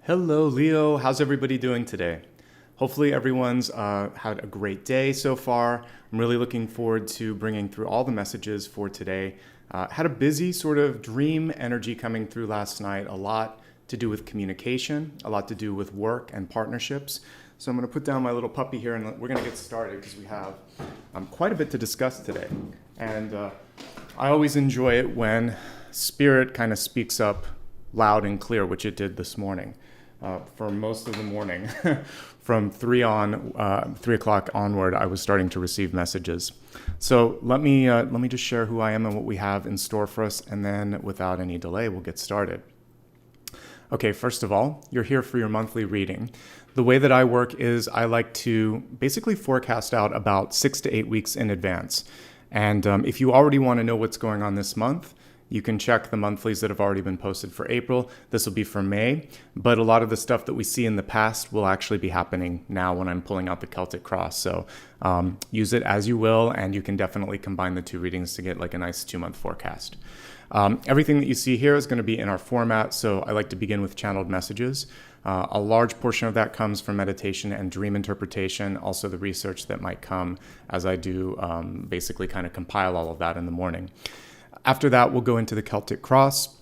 Hello, Leo. How's everybody doing today? Hopefully, everyone's had a great day so far. I'm really looking forward to bringing through all the messages for today. Had a busy sort of dream energy coming through last night, a lot to do with communication, a lot to do with work and partnerships. So I'm going to put down my little puppy here and we're going to get started because we have quite a bit to discuss today. And I always enjoy it when spirit kind of speaks up loud and clear, which it did this morning. For most of the morning, from 3 o'clock onward, I was starting to receive messages. So let me just share who I am and what we have in store for us, and then without any delay, we'll get started. Okay, first of all, you're here for your monthly reading. The way that I work is I like to basically forecast out about 6 to 8 weeks in advance. And if you already want to know what's going on this month, you can check the monthlies that have already been posted for April. This will be for May, but a lot of the stuff that we see in the past will actually be happening now when I'm pulling out the Celtic Cross. So use it as you will, and you can definitely combine the two readings to get like a nice 2-month forecast. Everything that you see here is going to be in our format, so I like to begin with channeled messages. A large portion of that comes from meditation and dream interpretation, also the research that might come as I do basically kind of compile all of that in the morning. After that, we'll go into the Celtic Cross,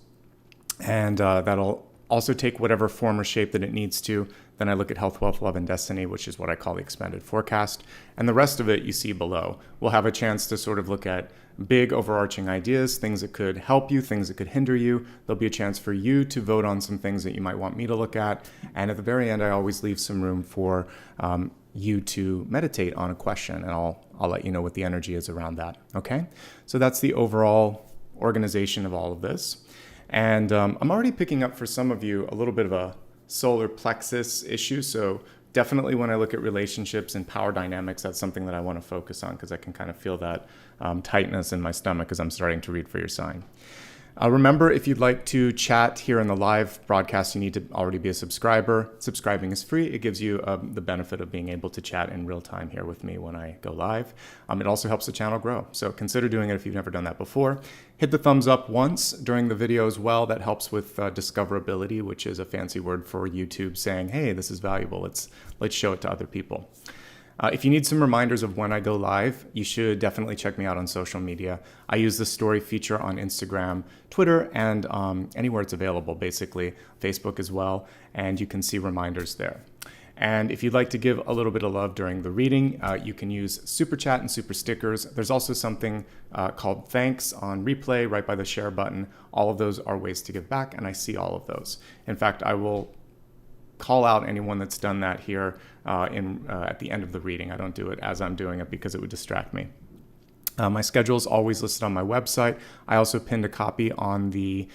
and that'll also take whatever form or shape that it needs to. Then I look at health, wealth, love, and destiny, which is what I call the expanded forecast. And the rest of it you see below. We'll have a chance to sort of look at big overarching ideas, things that could help you, things that could hinder you. There'll be a chance for you to vote on some things that you might want me to look at. And at the very end, I always leave some room for you to meditate on a question, and I'll let you know what the energy is around that. Okay? So that's the overall organization of all of this. And I'm already picking up for some of you a little bit of a solar plexus issue. So definitely when I look at relationships and power dynamics, that's something that I want to focus on because I can kind of feel that tightness in my stomach as I'm starting to read for your sign. Remember, if you'd like to chat here in the live broadcast, you need to already be a subscriber. Subscribing is free. It gives you the benefit of being able to chat in real time here with me when I go live. It also helps the channel grow. So consider doing it if you've never done that before. Hit the thumbs up once during the video as well. That helps with discoverability, which is a fancy word for YouTube saying, hey, this is valuable. Let's show it to other people. If you need some reminders of when I go live, you should definitely check me out on social media. I use the story feature on Instagram, Twitter, and anywhere it's available, basically, Facebook as well, and you can see reminders there. And if you'd like to give a little bit of love during the reading, you can use SuperChat and SuperStickers. There's also something called Thanks on replay right by the share button. All of those are ways to give back, and I see all of those. In fact, I will call out anyone that's done that here at the end of the reading. I don't do it as I'm doing it because it would distract me. My schedule is always listed on my website. I also pinned a copy on the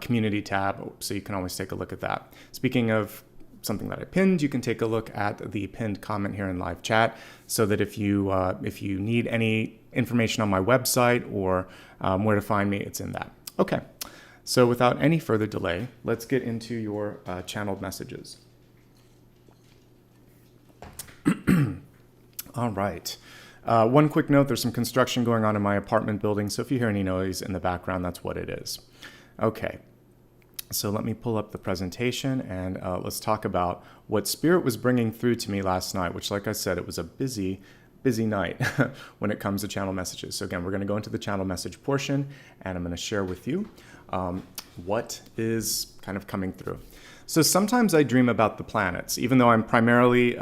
community tab, so you can always take a look at that. Speaking of something that I pinned, you can take a look at the pinned comment here in live chat, so that if you need any information on my website or where to find me, it's in that. Okay, so without any further delay, let's get into your channeled messages. All right. One quick note, there's some construction going on in my apartment building, so if you hear any noise in the background, that's what it is. Okay, so let me pull up the presentation and let's talk about what Spirit was bringing through to me last night, which, like I said, it was a busy night when it comes to channel messages. So again, we're going to go into the channel message portion, and I'm going to share with you what is kind of coming through. So sometimes I dream about the planets. Even though I'm primarily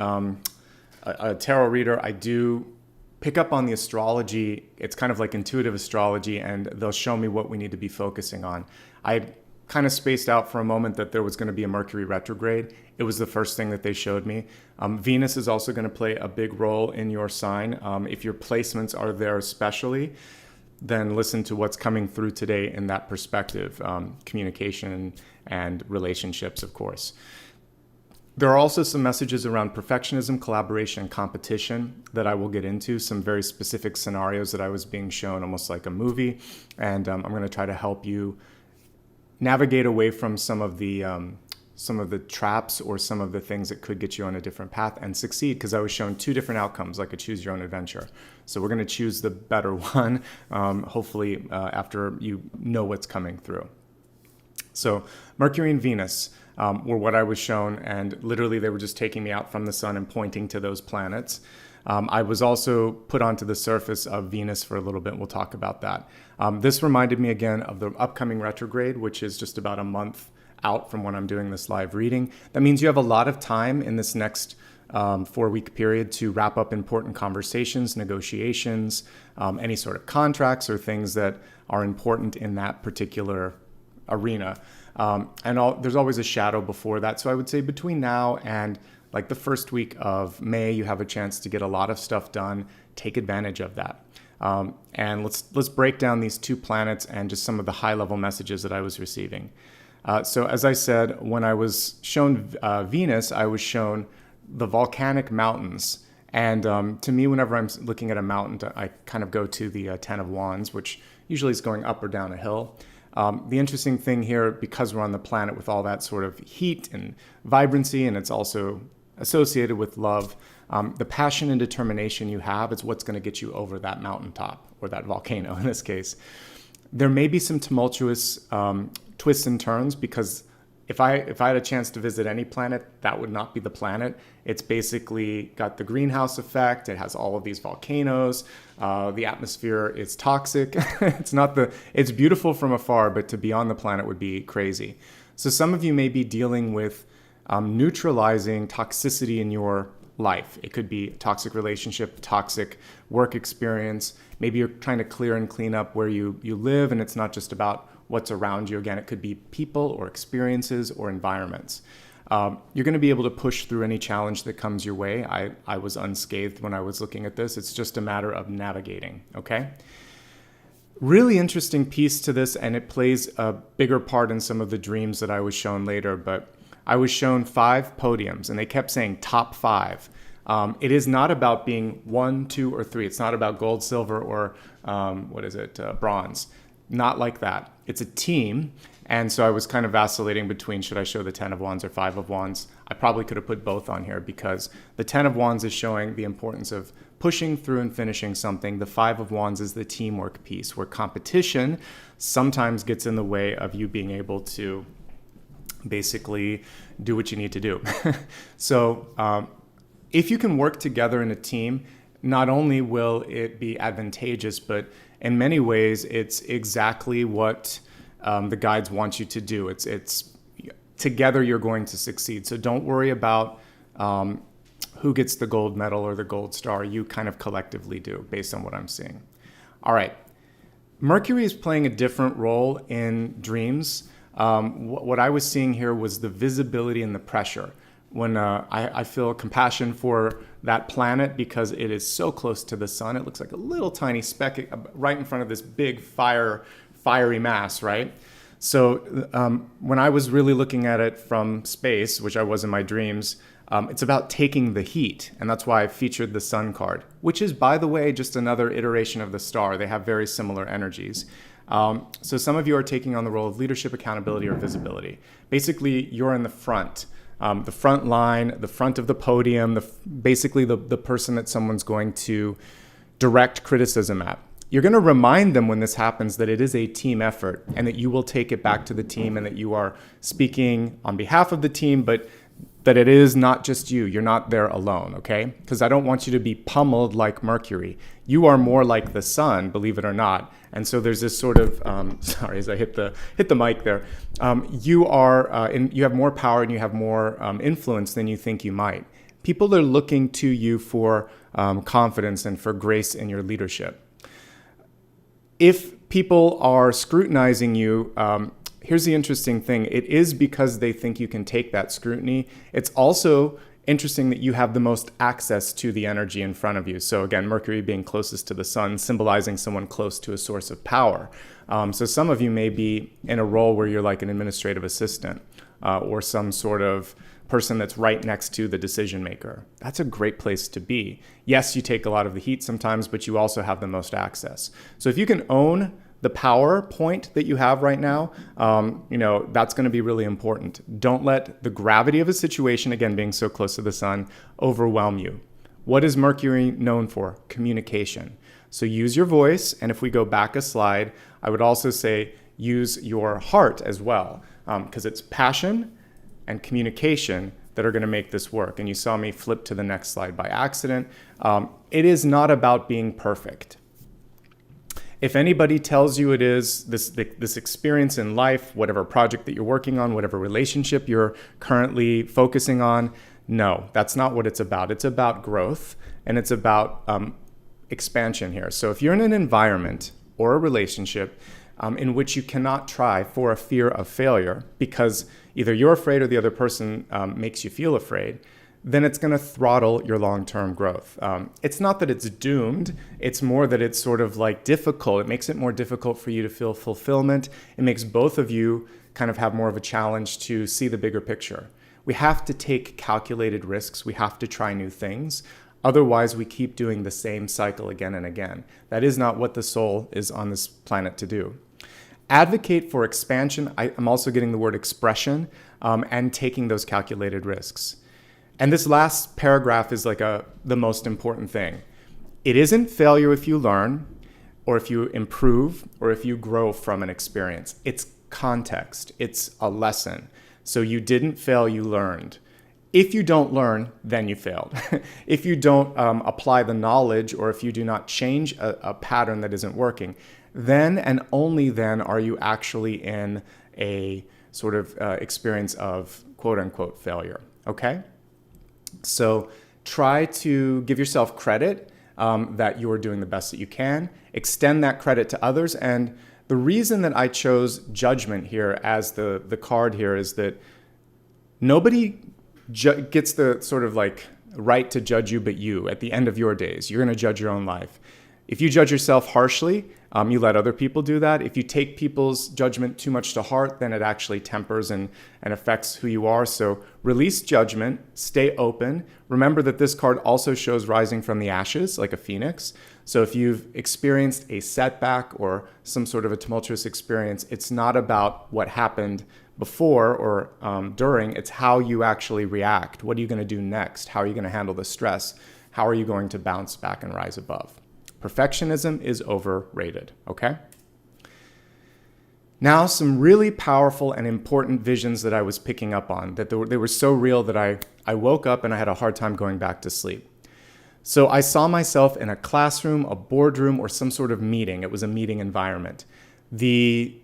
a tarot reader, I do pick up on the astrology. It's kind of like intuitive astrology, and they'll show me what we need to be focusing on. I kind of spaced out for a moment that there was going to be a Mercury retrograde. It was the first thing that they showed me. Venus is also going to play a big role in your sign. If your placements are there especially, then listen to what's coming through today in that perspective, communication and relationships, of course. There are also some messages around perfectionism, collaboration, and competition that I will get into, some very specific scenarios that I was being shown almost like a movie, and I'm going to try to help you navigate away from some of the traps or some of the things that could get you on a different path and succeed, because I was shown 2 different outcomes, like a choose your own adventure. So we're going to choose the better one, hopefully after you know what's coming through. So Mercury and Venus were what I was shown, and literally they were just taking me out from the sun and pointing to those planets. I was also put onto the surface of Venus for a little bit. We'll talk about that. This reminded me again of the upcoming retrograde, which is just about a month out from when I'm doing this live reading. That means you have a lot of time in this next 4-week period to wrap up important conversations, negotiations, any sort of contracts or things that are important in that particular arena. There's always a shadow before that. So I would say between now and like the first week of May, you have a chance to get a lot of stuff done. Take advantage of that. And let's break down these 2 planets and just some of the high-level messages that I was receiving. So as I said, when I was shown Venus, I was shown the volcanic mountains. And to me, whenever I'm looking at a mountain, I kind of go to the Ten of Wands, which usually is going up or down a hill. The interesting thing here, because we're on the planet with all that sort of heat and vibrancy, and it's also associated with love, the passion and determination you have is what's going to get you over that mountaintop, or that volcano in this case. There may be some tumultuous twists and turns, because if I had a chance to visit any planet, that would not be the planet. It's basically got the greenhouse effect. It has all of these volcanoes. The atmosphere is toxic. It's beautiful from afar, but to be on the planet would be crazy. So some of you may be dealing with neutralizing toxicity in your life. It could be a toxic relationship, toxic work experience. Maybe you're trying to clear and clean up where you live, and it's not just about what's around you. Again, it could be people or experiences or environments. You're going to be able to push through any challenge that comes your way. I was unscathed when I was looking at this. It's just a matter of navigating, okay? Really interesting piece to this, and it plays a bigger part in some of the dreams that I was shown later, but I was shown 5 podiums, and they kept saying top 5. It is not about being 1, 2, or 3. It's not about gold, silver, or bronze. Not like that. It's a team. And so I was kind of vacillating between, should I show the 10 of Wands or 5 of Wands? I probably could have put both on here, because the 10 of Wands is showing the importance of pushing through and finishing something. The 5 of Wands is the teamwork piece, where competition sometimes gets in the way of you being able to basically do what you need to do. So if you can work together in a team, not only will it be advantageous, but in many ways, it's exactly what the guides want you to do. It's together you're going to succeed. So don't worry about who gets the gold medal or the gold star. You kind of collectively do, based on what I'm seeing. All right. Mercury is playing a different role in dreams. What I was seeing here was the visibility and the pressure. When I feel compassion for that planet, because it is so close to the sun. It looks like a little tiny speck right in front of this big fiery mass, right? So when I was really looking at it from space, which I was in my dreams, it's about taking the heat. And that's why I featured the sun card, which is, by the way, just another iteration of the star. They have very similar energies. So some of you are taking on the role of leadership, accountability, or visibility. Basically, you're in the front line, the front of the podium, basically the person that someone's going to direct criticism at. You're going to remind them when this happens that it is a team effort, and that you will take it back to the team, and that you are speaking on behalf of the team, but that it is not just you. You're not there alone, okay? Because I don't want you to be pummeled like Mercury. You are more like the sun, believe it or not. And so there's this sort of, sorry, as I hit the mic there. You have more power and you have more influence than you think you might. People are looking to you for confidence and for grace in your leadership. If people are scrutinizing you, here's the interesting thing. It is because they think you can take that scrutiny. It's also interesting that you have the most access to the energy in front of you. So again, Mercury being closest to the sun, symbolizing someone close to a source of power. So some of you may be in a role where you're like an administrative assistant or some sort of person that's right next to the decision maker. That's a great place to be. Yes, you take a lot of the heat sometimes, but you also have the most access. So if you can own the power point that you have right now, that's going to be really important. Don't let the gravity of a situation, again, being so close to the sun, overwhelm you. What is Mercury known for? Communication. So use your voice. And if we go back a slide, I would also say use your heart as well. because it's passion and communication that are going to make this work. And you saw me flip to the next slide by accident. It is not about being perfect. If anybody tells you it is, this experience in life, whatever project that you're working on, whatever relationship you're currently focusing on, no, that's not what it's about. It's about growth, and it's about expansion here. So if you're in an environment or a relationship in which you cannot try for a fear of failure because either you're afraid or the other person makes you feel afraid, then it's going to throttle your long-term growth. It's not that it's doomed. It's more that it's sort of like difficult. It makes it more difficult for you to feel fulfillment. It makes both of you kind of have more of a challenge to see the bigger picture. We have to take calculated risks. We have to try new things. Otherwise, we keep doing the same cycle again and again. That is not what the soul is on this planet to do. Advocate for expansion. I'm also getting the word expression and taking those calculated risks. And this last paragraph is like the most important thing. It isn't failure if you learn, or if you improve, or if you grow from an experience. It's context. It's a lesson. So you didn't fail, you learned. If you don't learn, then you failed. If you don't apply the knowledge, or if you do not change a pattern that isn't working, then and only then are you actually in a sort of experience of quote unquote failure, okay? So try to give yourself credit that you are doing the best that you can. Extend that credit to others. And the reason that I chose judgment here as the card here is that nobody gets the sort of like right to judge you but you at the end of your days. You're going to judge your own life. If you judge yourself harshly, you let other people do that. If you take people's judgment too much to heart, then it actually tempers and affects who you are. So release judgment, stay open. Remember that this card also shows rising from the ashes, like a phoenix. So if you've experienced a setback or some sort of a tumultuous experience, it's not about what happened before or during, it's how you actually react. What are you going to do next? How are you going to handle the stress? How are you going to bounce back and rise above? Perfectionism is overrated, okay? Now, some really powerful and important visions that I was picking up on, that they were so real that I woke up and I had a hard time going back to sleep. So I saw myself in a classroom, a boardroom, or some sort of meeting. It was a meeting environment. The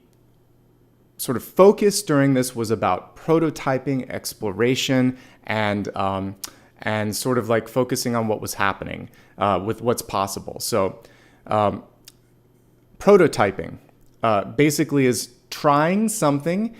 sort of focus during this was about prototyping, exploration, and sort of like focusing on what was happening with what's possible. So prototyping basically is trying something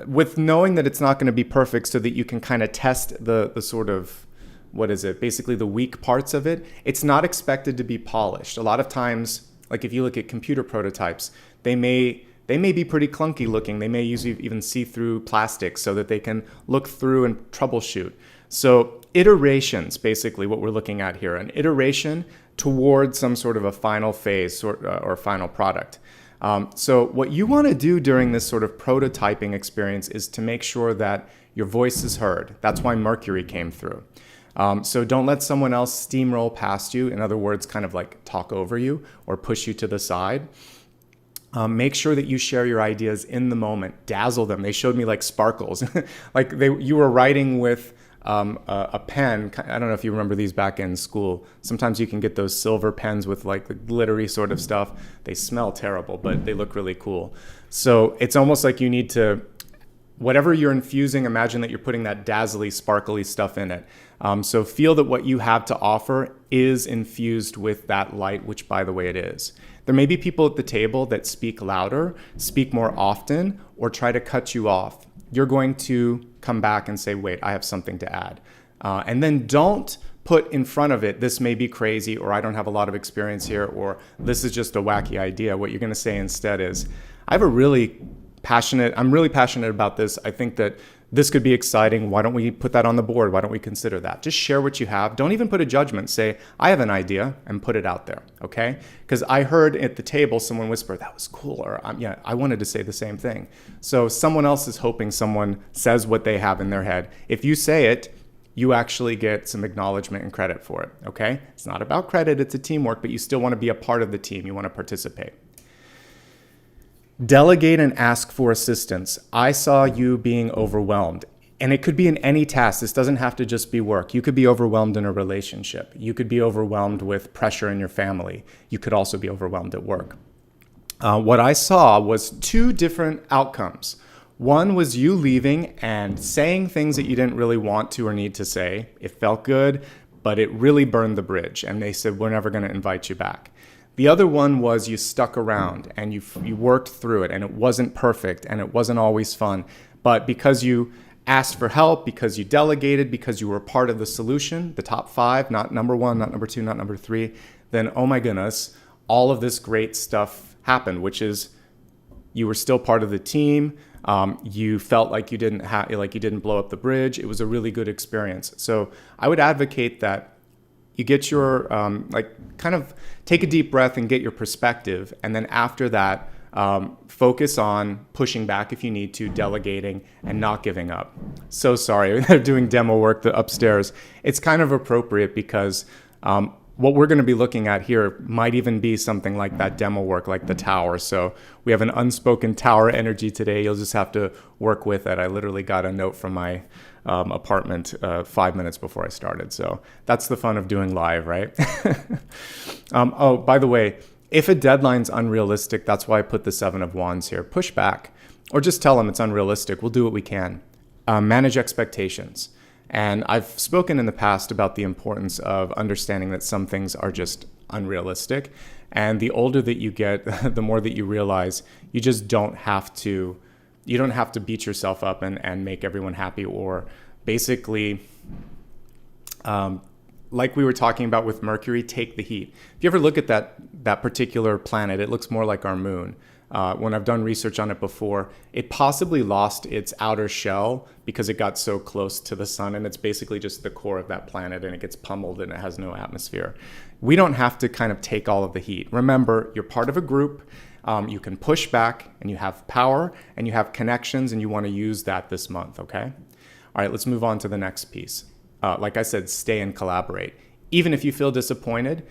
with knowing that it's not going to be perfect so that you can kind of test the sort of, what is it? Basically the weak parts of it. It's not expected to be polished. A lot of times, like if you look at computer prototypes, they may be pretty clunky looking. They may use even see-through plastic so that they can look through and troubleshoot. So iterations, basically what we're looking at here, an iteration towards some sort of a final phase or final product. So what you want to do during this sort of prototyping experience is to make sure that your voice is heard. That's why Mercury came through. So don't let someone else steamroll past you. In other words, kind of like talk over you or push you to the side. Make sure that you share your ideas in the moment. Dazzle them. They showed me like sparkles. Like you were writing with a pen. I don't know if you remember these back in school. Sometimes you can get those silver pens with like the glittery sort of stuff. They smell terrible, but they look really cool. So it's almost like you need to, whatever you're infusing, imagine that you're putting that dazzly, sparkly stuff in it. So feel that what you have to offer is infused with that light, which by the way it is. There may be people at the table that speak louder, speak more often, or try to cut you off. You're going to come back and say, wait, I have something to add. And then don't put in front of it, this may be crazy, or I don't have a lot of experience here, or this is just a wacky idea. What you're going to say instead is, I'm really passionate about this. I think that this could be exciting. Why don't we put that on the board? Why don't we consider that? Just share what you have. Don't even put a judgment. Say, I have an idea, and put it out there, okay? Because I heard at the table someone whisper, that was cool, or yeah, I wanted to say the same thing. So someone else is hoping someone says what they have in their head. If you say it, you actually get some acknowledgement and credit for it, okay? It's not about credit, it's a teamwork, but you still want to be a part of the team. You want to participate. Delegate and ask for assistance. I saw you being overwhelmed. And it could be in any task. This doesn't have to just be work. You could be overwhelmed in a relationship. You could be overwhelmed with pressure in your family. You could also be overwhelmed at work. What I saw was two different outcomes. One was you leaving and saying things that you didn't really want to or need to say. It felt good, but it really burned the bridge. And they said, we're never going to invite you back. The other one was you stuck around and you worked through it, and it wasn't perfect and it wasn't always fun. But because you asked for help, because you delegated, because you were part of the solution, the top 5, not number 1, not number 2, not number 3, then oh my goodness, all of this great stuff happened, which is you were still part of the team. You felt like you didn't blow up the bridge. It was a really good experience. So I would advocate that you get your kind of take a deep breath and get your perspective, and then after that, focus on pushing back if you need to, delegating, and not giving up. So sorry, they're doing demo work upstairs. It's kind of appropriate because what we're going to be looking at here might even be something like that demo work, like the tower. So we have an unspoken tower energy today. You'll just have to work with it. I literally got a note from my apartment 5 minutes before I started. So that's the fun of doing live, right? Oh, by the way, if a deadline's unrealistic, that's why I put the 7 of Wands here. Push back, or just tell them it's unrealistic. We'll do what we can. Manage expectations. And I've spoken in the past about the importance of understanding that some things are just unrealistic. And the older that you get, the more that you realize you just don't have to beat yourself up and make everyone happy, or basically, like we were talking about with Mercury, take the heat. If you ever look at that particular planet, it looks more like our moon. When I've done research on it before, it possibly lost its outer shell because it got so close to the sun, and it's basically just the core of that planet, and it gets pummeled and it has no atmosphere. We don't have to kind of take all of the heat. Remember, you're part of a group. You can push back, and you have power, and you have connections, and you want to use that this month, okay? All right, let's move on to the next piece. Like I said, stay and collaborate. Even if you feel disappointed,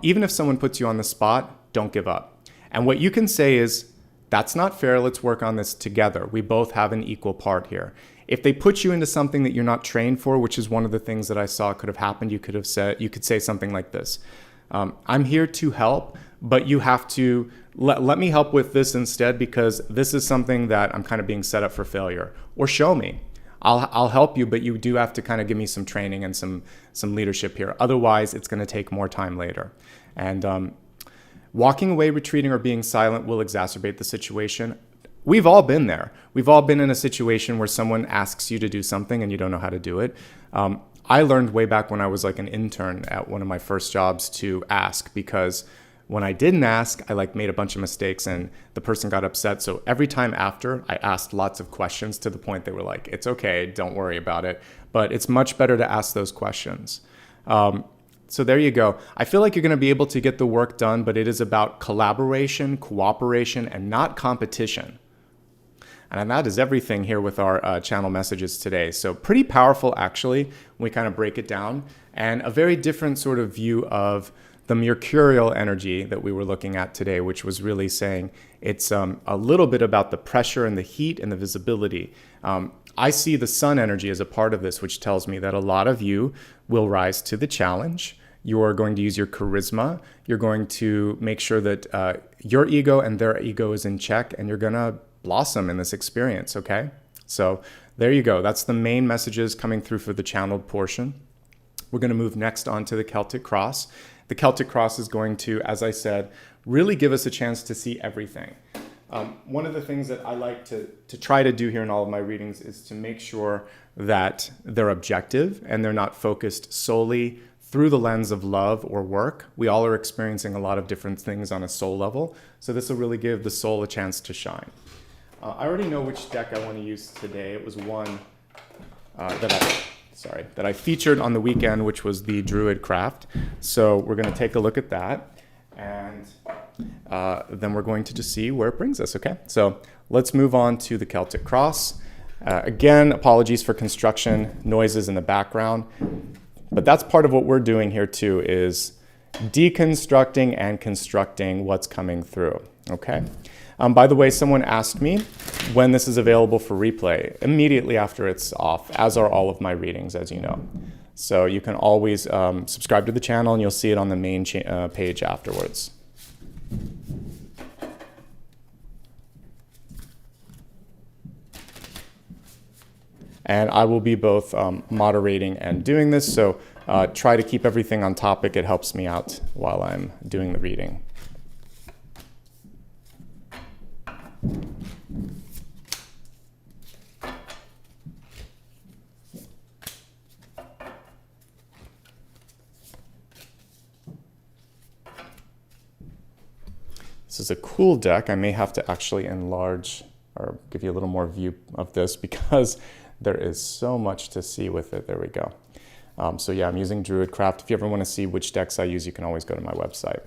even if someone puts you on the spot, don't give up. And what you can say is, that's not fair, let's work on this together. We both have an equal part here. If they put you into something that you're not trained for, which is one of the things that I saw could have happened, you could say something like this. I'm here to help, but you have to let me help with this instead, because this is something that I'm kind of being set up for failure. Or show me. I'll help you, but you do have to kind of give me some training and some leadership here. Otherwise, it's going to take more time later. And walking away, retreating, or being silent will exacerbate the situation. We've all been there. We've all been in a situation where someone asks you to do something and you don't know how to do it. I learned way back when I was like an intern at one of my first jobs to ask, because when I didn't ask, I made a bunch of mistakes and the person got upset. So every time after, I asked lots of questions to the point they were like, it's okay, don't worry about it. But it's much better to ask those questions. So there you go. I feel like you're going to be able to get the work done, but it is about collaboration, cooperation, and not competition. And that is everything here with our channel messages today. So pretty powerful, actually, when we kind of break it down, and a very different sort of view of the mercurial energy that we were looking at today, which was really saying it's a little bit about the pressure and the heat and the visibility. I see the sun energy as a part of this, which tells me that a lot of you will rise to the challenge. You are going to use your charisma. You're going to make sure that your ego and their ego is in check, and you're going to blossom in this experience, okay? So there you go. That's the main messages coming through for the channeled portion. We're going to move next on to the Celtic Cross. The Celtic Cross is going to, as I said, really give us a chance to see everything. One of the things that I like to try to do here in all of my readings is to make sure that they're objective and they're not focused solely through the lens of love or work. We all are experiencing a lot of different things on a soul level, so this will really give the soul a chance to shine. I already know which deck I want to use today. It was one that I featured on the weekend, which was the Druid Craft. So we're going to take a look at that, and then we're going to just see where it brings us, okay? So let's move on to the Celtic Cross. Again, apologies for construction noises in the background, but that's part of what we're doing here too, is deconstructing and constructing what's coming through, okay? By the way, someone asked me when this is available for replay. Immediately after it's off, as are all of my readings, as you know. So you can always subscribe to the channel and you'll see it on the main page afterwards. And I will be both moderating and doing this, so try to keep everything on topic. It helps me out while I'm doing the reading. This is a cool deck. I may have to actually enlarge or give you a little more view of this because there is so much to see with it. There we go. So yeah, I'm using Druidcraft. If you ever want to see which decks I use, you can always go to my website.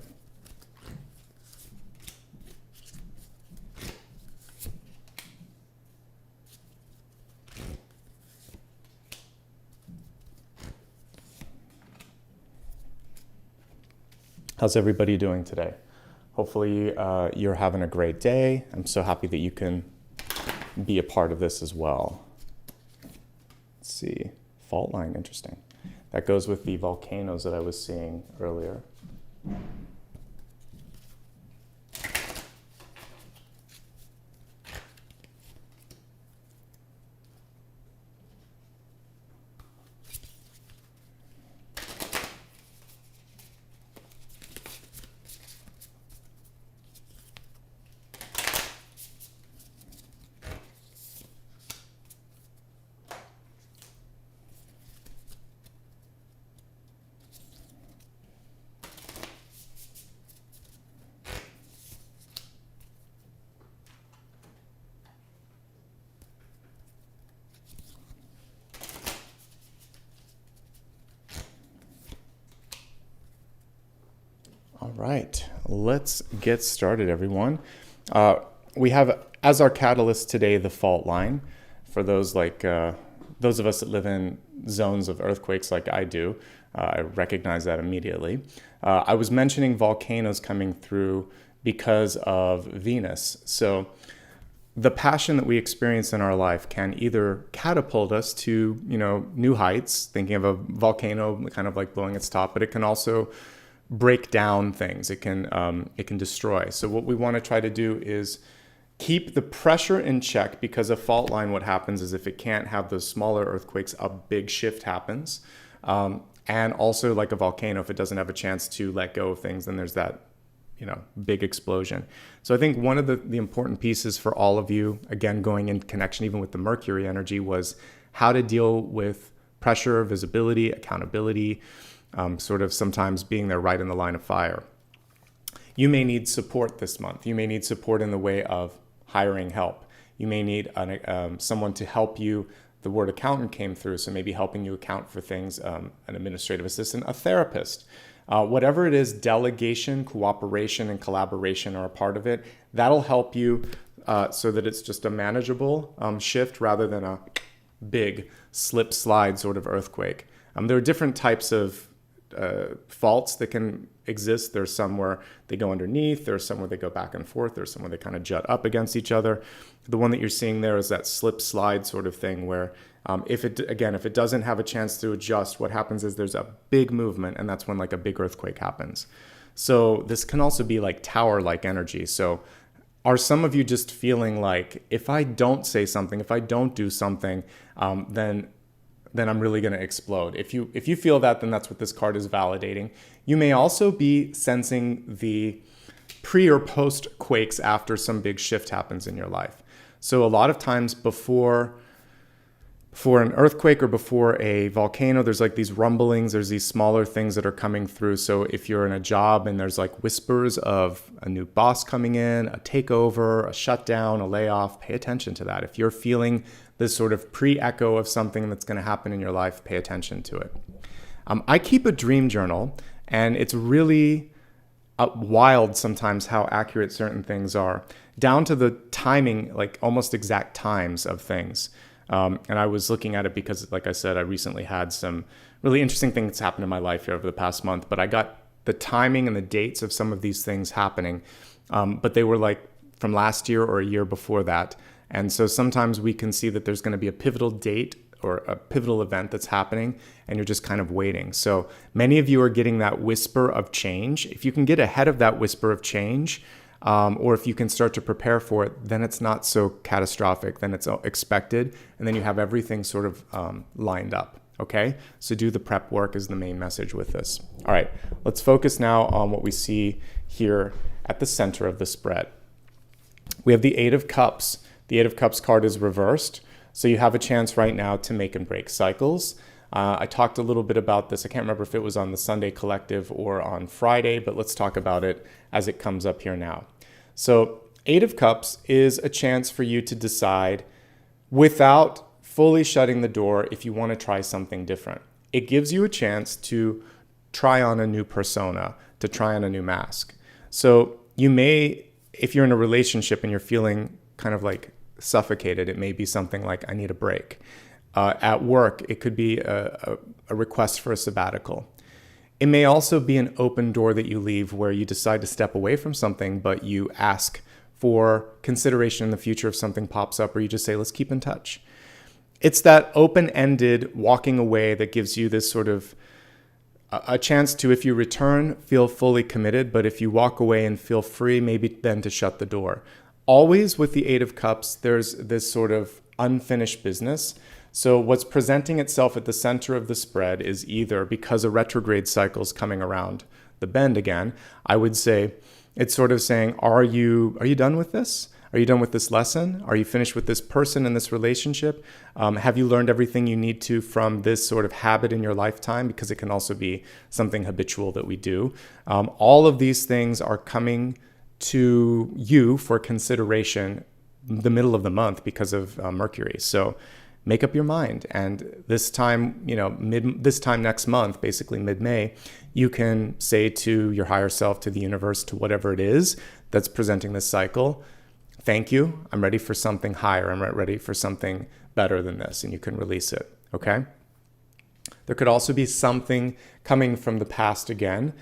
How's everybody doing today? Hopefully you're having a great day. I'm so happy that you can be a part of this as well. Let's see, fault line, interesting. That goes with the volcanoes that I was seeing earlier. All right, let's get started, everyone. We have as our catalyst today the fault line. For those those of us that live in zones of earthquakes like I do, I recognize that immediately. I was mentioning volcanoes coming through because of Venus. So the passion that we experience in our life can either catapult us to, new heights, thinking of a volcano kind of like blowing its top, but it can also break down things. It can destroy. So what we want to try to do is keep the pressure in check, because a fault line, what happens is if it can't have those smaller earthquakes, a big shift happens. And also like a volcano, if it doesn't have a chance to let go of things, then there's that, big explosion. So I think one of the important pieces for all of you, again, going in connection even with the Mercury energy, was how to deal with pressure, visibility, accountability, sort of sometimes being there right in the line of fire. You may need support this month. You may need support in the way of hiring help. You may need someone to help you. The word accountant came through, so maybe helping you account for things, an administrative assistant, a therapist. Whatever it is, delegation, cooperation, and collaboration are a part of it. That'll help you so that it's just a manageable shift rather than a big slip slide sort of earthquake. There are different types of faults that can exist. There's some where they go underneath, there's some where they go back and forth, there's some where they kind of jut up against each other. The one that you're seeing there is that slip slide sort of thing where if it doesn't have a chance to adjust, what happens is there's a big movement, and that's when like a big earthquake happens. So this can also be like tower-like energy. So are some of you just feeling like, if I don't say something, if I don't do something, then I'm really going to explode? If you feel that, then that's what this card is validating. You may also be sensing the pre or post quakes after some big shift happens in your life. So a lot of times before an earthquake or before a volcano, there's like these rumblings, there's these smaller things that are coming through. So if you're in a job and there's like whispers of a new boss coming in, a takeover, a shutdown, a layoff, pay attention to that. If you're feeling this sort of pre-echo of something that's going to happen in your life, pay attention to it. I keep a dream journal, and it's really wild sometimes how accurate certain things are, down to the timing, like almost exact times of things. And I was looking at it because, like I said, I recently had some really interesting things happen in my life here over the past month, but I got the timing and the dates of some of these things happening. But they were like from last year or a year before that. And so sometimes we can see that there's going to be a pivotal date or a pivotal event that's happening, and you're just kind of waiting. So many of you are getting that whisper of change. If you can get ahead of that whisper of change, or if you can start to prepare for it, then it's not so catastrophic, then it's expected, and then you have everything sort of lined up, okay? So do the prep work is the main message with this. All right, let's focus now on what we see here at the center of the spread. We have the Eight of Cups. The Eight of Cups card is reversed, so you have a chance right now to make and break cycles. I talked a little bit about this. I can't remember if it was on the Sunday Collective or on Friday, but let's talk about it as it comes up here now. So Eight of Cups is a chance for you to decide without fully shutting the door if you want to try something different. It gives you a chance to try on a new persona, to try on a new mask. So you may, if you're in a relationship and you're feeling kind of like suffocated, it may be something like, I need a break. At work, it could be a request for a sabbatical. It may also be an open door that you leave where you decide to step away from something, but you ask for consideration in the future if something pops up, or you just say, let's keep in touch. It's that open-ended walking away that gives you this sort of a chance to, if you return, feel fully committed, but if you walk away and feel free, maybe then to shut the door. Always with the Eight of Cups, there's this sort of unfinished business. So what's presenting itself at the center of the spread is either, because a retrograde cycle is coming around the bend again, I would say it's sort of saying, are you done with this? Are you done with this lesson? Are you finished with this person in this relationship? Have you learned everything you need to from this sort of habit in your lifetime? Because it can also be something habitual that we do. All of these things are coming to you for consideration the middle of the month because of Mercury. So make up your mind. And this time, this time next month, basically mid-May, you can say to your higher self, to the universe, to whatever it is that's presenting this cycle, thank you. I'm ready for something higher. I'm ready for something better than this. And you can release it. Okay. There could also be something coming from the past again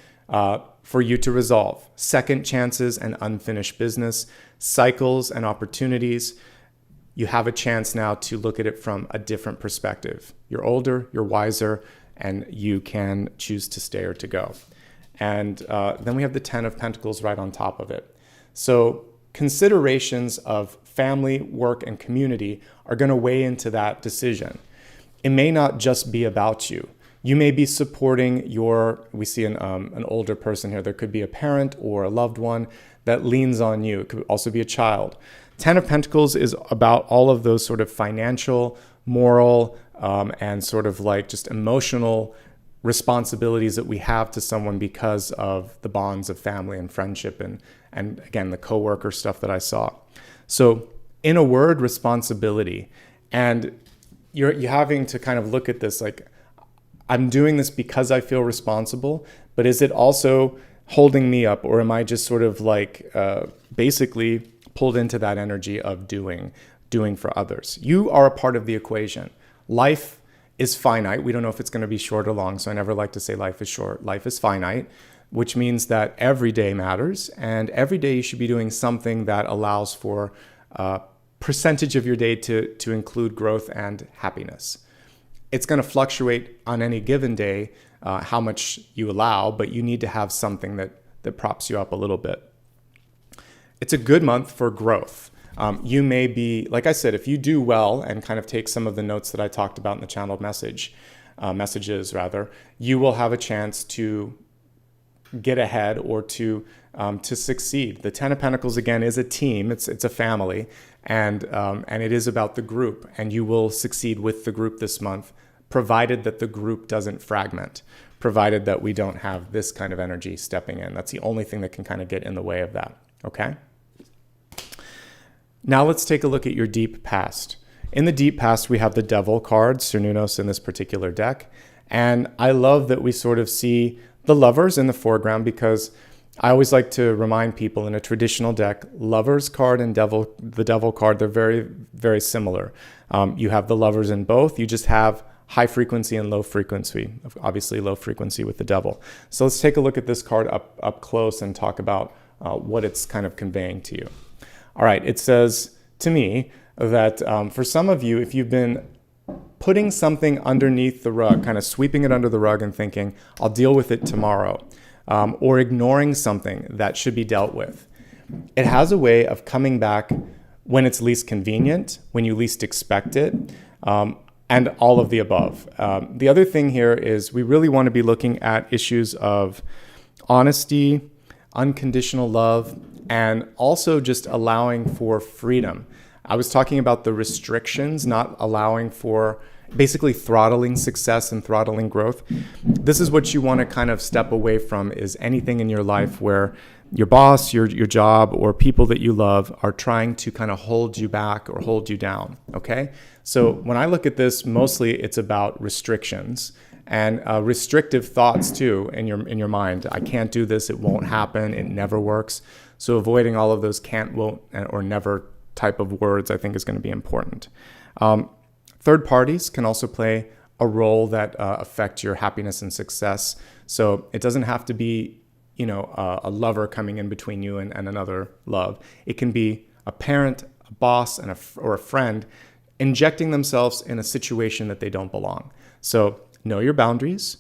for you to resolve. Second chances and unfinished business, cycles and opportunities. You have a chance now to look at it from a different perspective. You're older, you're wiser, and you can choose to stay or to go. And then we have the 10 of Pentacles right on top of it. So considerations of family, work, and community are going to weigh into that decision. It may not just be about you. You may be supporting we see an older person here. There could be a parent or a loved one that leans on you. It could also be a child. 10 of Pentacles is about all of those sort of financial, moral, and sort of like just emotional responsibilities that we have to someone because of the bonds of family and friendship and again, the coworker stuff that I saw. So in a word, responsibility. And you're having to kind of look at this like, I'm doing this because I feel responsible, but is it also holding me up, or am I just sort of like basically pulled into that energy of doing for others? You are a part of the equation. Life is finite. We don't know if it's going to be short or long, so I never like to say life is short. Life is finite, which means that every day matters, and every day you should be doing something that allows for a percentage of your day to include growth and happiness. It's going to fluctuate on any given day how much you allow, but you need to have something that props you up a little bit. It's a good month for growth. You may be, like I said, if you do well and kind of take some of the notes that I talked about in the channeled messages, you will have a chance to get ahead or to succeed. The 10 of Pentacles, again, is a team. It's a family, and it is about the group, and you will succeed with the group this month, provided that the group doesn't fragment, provided that we don't have this kind of energy stepping in. That's the only thing that can kind of get in the way of that, okay? Now let's take a look at your deep past. In the deep past, we have the Devil card, Cernunnos, in this particular deck, and I love that we sort of see the Lovers in the foreground, because I always like to remind people in a traditional deck, Lovers card and the Devil card, they're very, very similar. You have the Lovers in both. You just have high frequency and low frequency, obviously low frequency with the Devil. So let's take a look at this card up close and talk about what it's kind of conveying to you. All right, it says to me that for some of you, if you've been putting something underneath the rug, kind of sweeping it under the rug and thinking, I'll deal with it tomorrow, or ignoring something that should be dealt with, it has a way of coming back when it's least convenient, when you least expect it, and all of the above. The other thing here is we really want to be looking at issues of honesty, unconditional love, and also just allowing for freedom. I was talking about the restrictions, not allowing for, basically throttling success and throttling growth. This is what you want to kind of step away from, is anything in your life where your boss, your job, or people that you love are trying to kind of hold you back or hold you down, okay? So when I look at this, mostly it's about restrictions and restrictive thoughts too in your mind. I can't do this, it won't happen, it never works. So avoiding all of those can't, won't, or never type of words I think is going to be important. Third parties can also play a role that affect your happiness and success. So it doesn't have to be, a lover coming in between you and another love. It can be a parent, a boss, or a friend injecting themselves in a situation that they don't belong. So know your boundaries.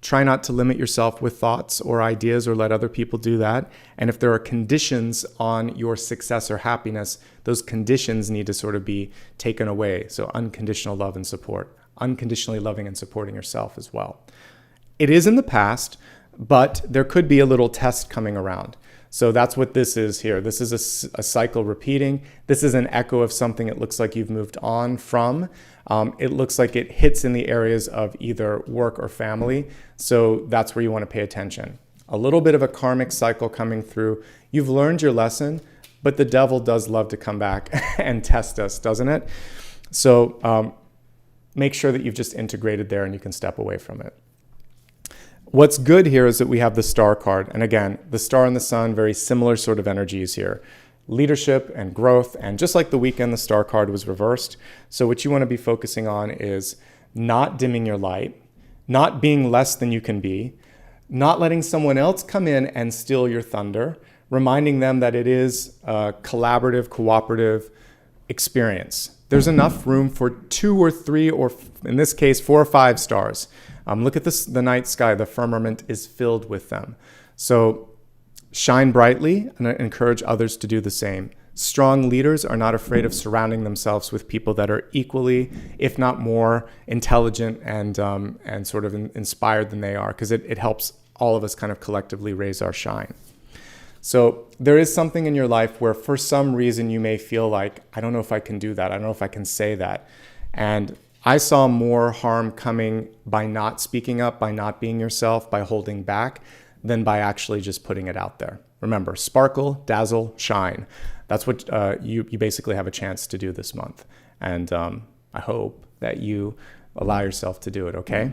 Try not to limit yourself with thoughts or ideas or let other people do that. And if there are conditions on your success or happiness, those conditions need to sort of be taken away. So unconditional love and support, unconditionally loving and supporting yourself as well. It is in the past, but there could be a little test coming around. So that's what this is here. This is a cycle repeating. This is an echo of something it looks like you've moved on from. It looks like it hits in the areas of either work or family. So that's where you want to pay attention. A little bit of a karmic cycle coming through. You've learned your lesson, but the devil does love to come back and test us, doesn't it? So make sure that you've just integrated there and you can step away from it. What's good here is that we have the star card. And again, the star and the sun, very similar sort of energies here. Leadership and growth. And just like the weekend, the star card was reversed. So what you want to be focusing on is not dimming your light, not being less than you can be, not letting someone else come in and steal your thunder, reminding them that it is a collaborative, cooperative experience. There's enough room for 2 or 3, or in this case, 4 or 5 stars. Look at this, the night sky, the firmament is filled with them. So shine brightly and encourage others to do the same. Strong leaders are not afraid of surrounding themselves with people that are equally, if not more, intelligent and sort of inspired than they are, because it helps all of us kind of collectively raise our shine. So there is something in your life where for some reason you may feel like, I don't know if I can do that. I don't know if I can say that. And I saw more harm coming by not speaking up, by not being yourself, by holding back, than by actually just putting it out there. Remember, sparkle, dazzle, shine. That's what you basically have a chance to do this month. And I hope that you allow yourself to do it, okay?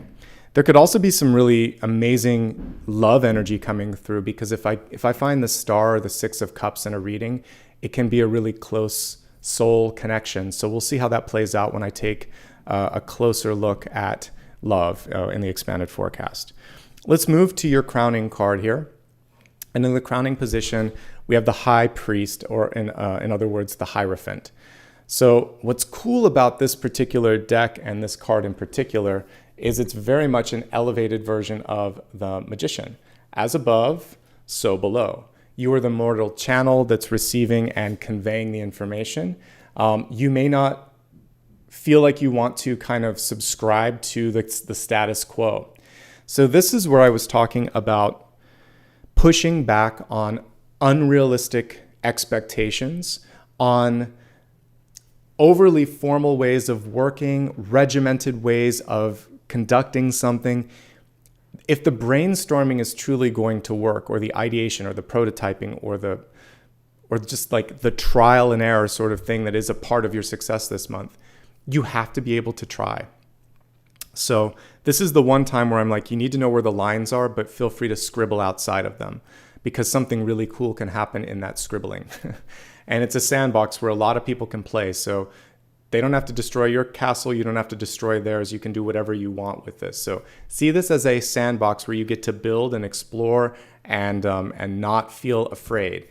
There could also be some really amazing love energy coming through, because if I find the star or the 6 of cups in a reading, it can be a really close soul connection. So we'll see how that plays out when I take a closer look at love in the expanded forecast. Let's move to your crowning card here. And in the crowning position, we have the High Priest, or in other words, the Hierophant. So what's cool about this particular deck and this card in particular is it's very much an elevated version of the Magician. As above, so below. You are the mortal channel that's receiving and conveying the information. You may not feel like you want to kind of subscribe to the status quo. So this is where I was talking about pushing back on unrealistic expectations, on overly formal ways of working, regimented ways of conducting something. If the brainstorming is truly going to work, or the ideation or the prototyping or just like the trial and error sort of thing that is a part of your success this month, you have to be able to try. So this is the one time where I'm like, you need to know where the lines are, but feel free to scribble outside of them, because something really cool can happen in that scribbling. And it's a sandbox where a lot of people can play. So they don't have to destroy your castle. You don't have to destroy theirs. You can do whatever you want with this. So see this as a sandbox where you get to build and explore and not feel afraid.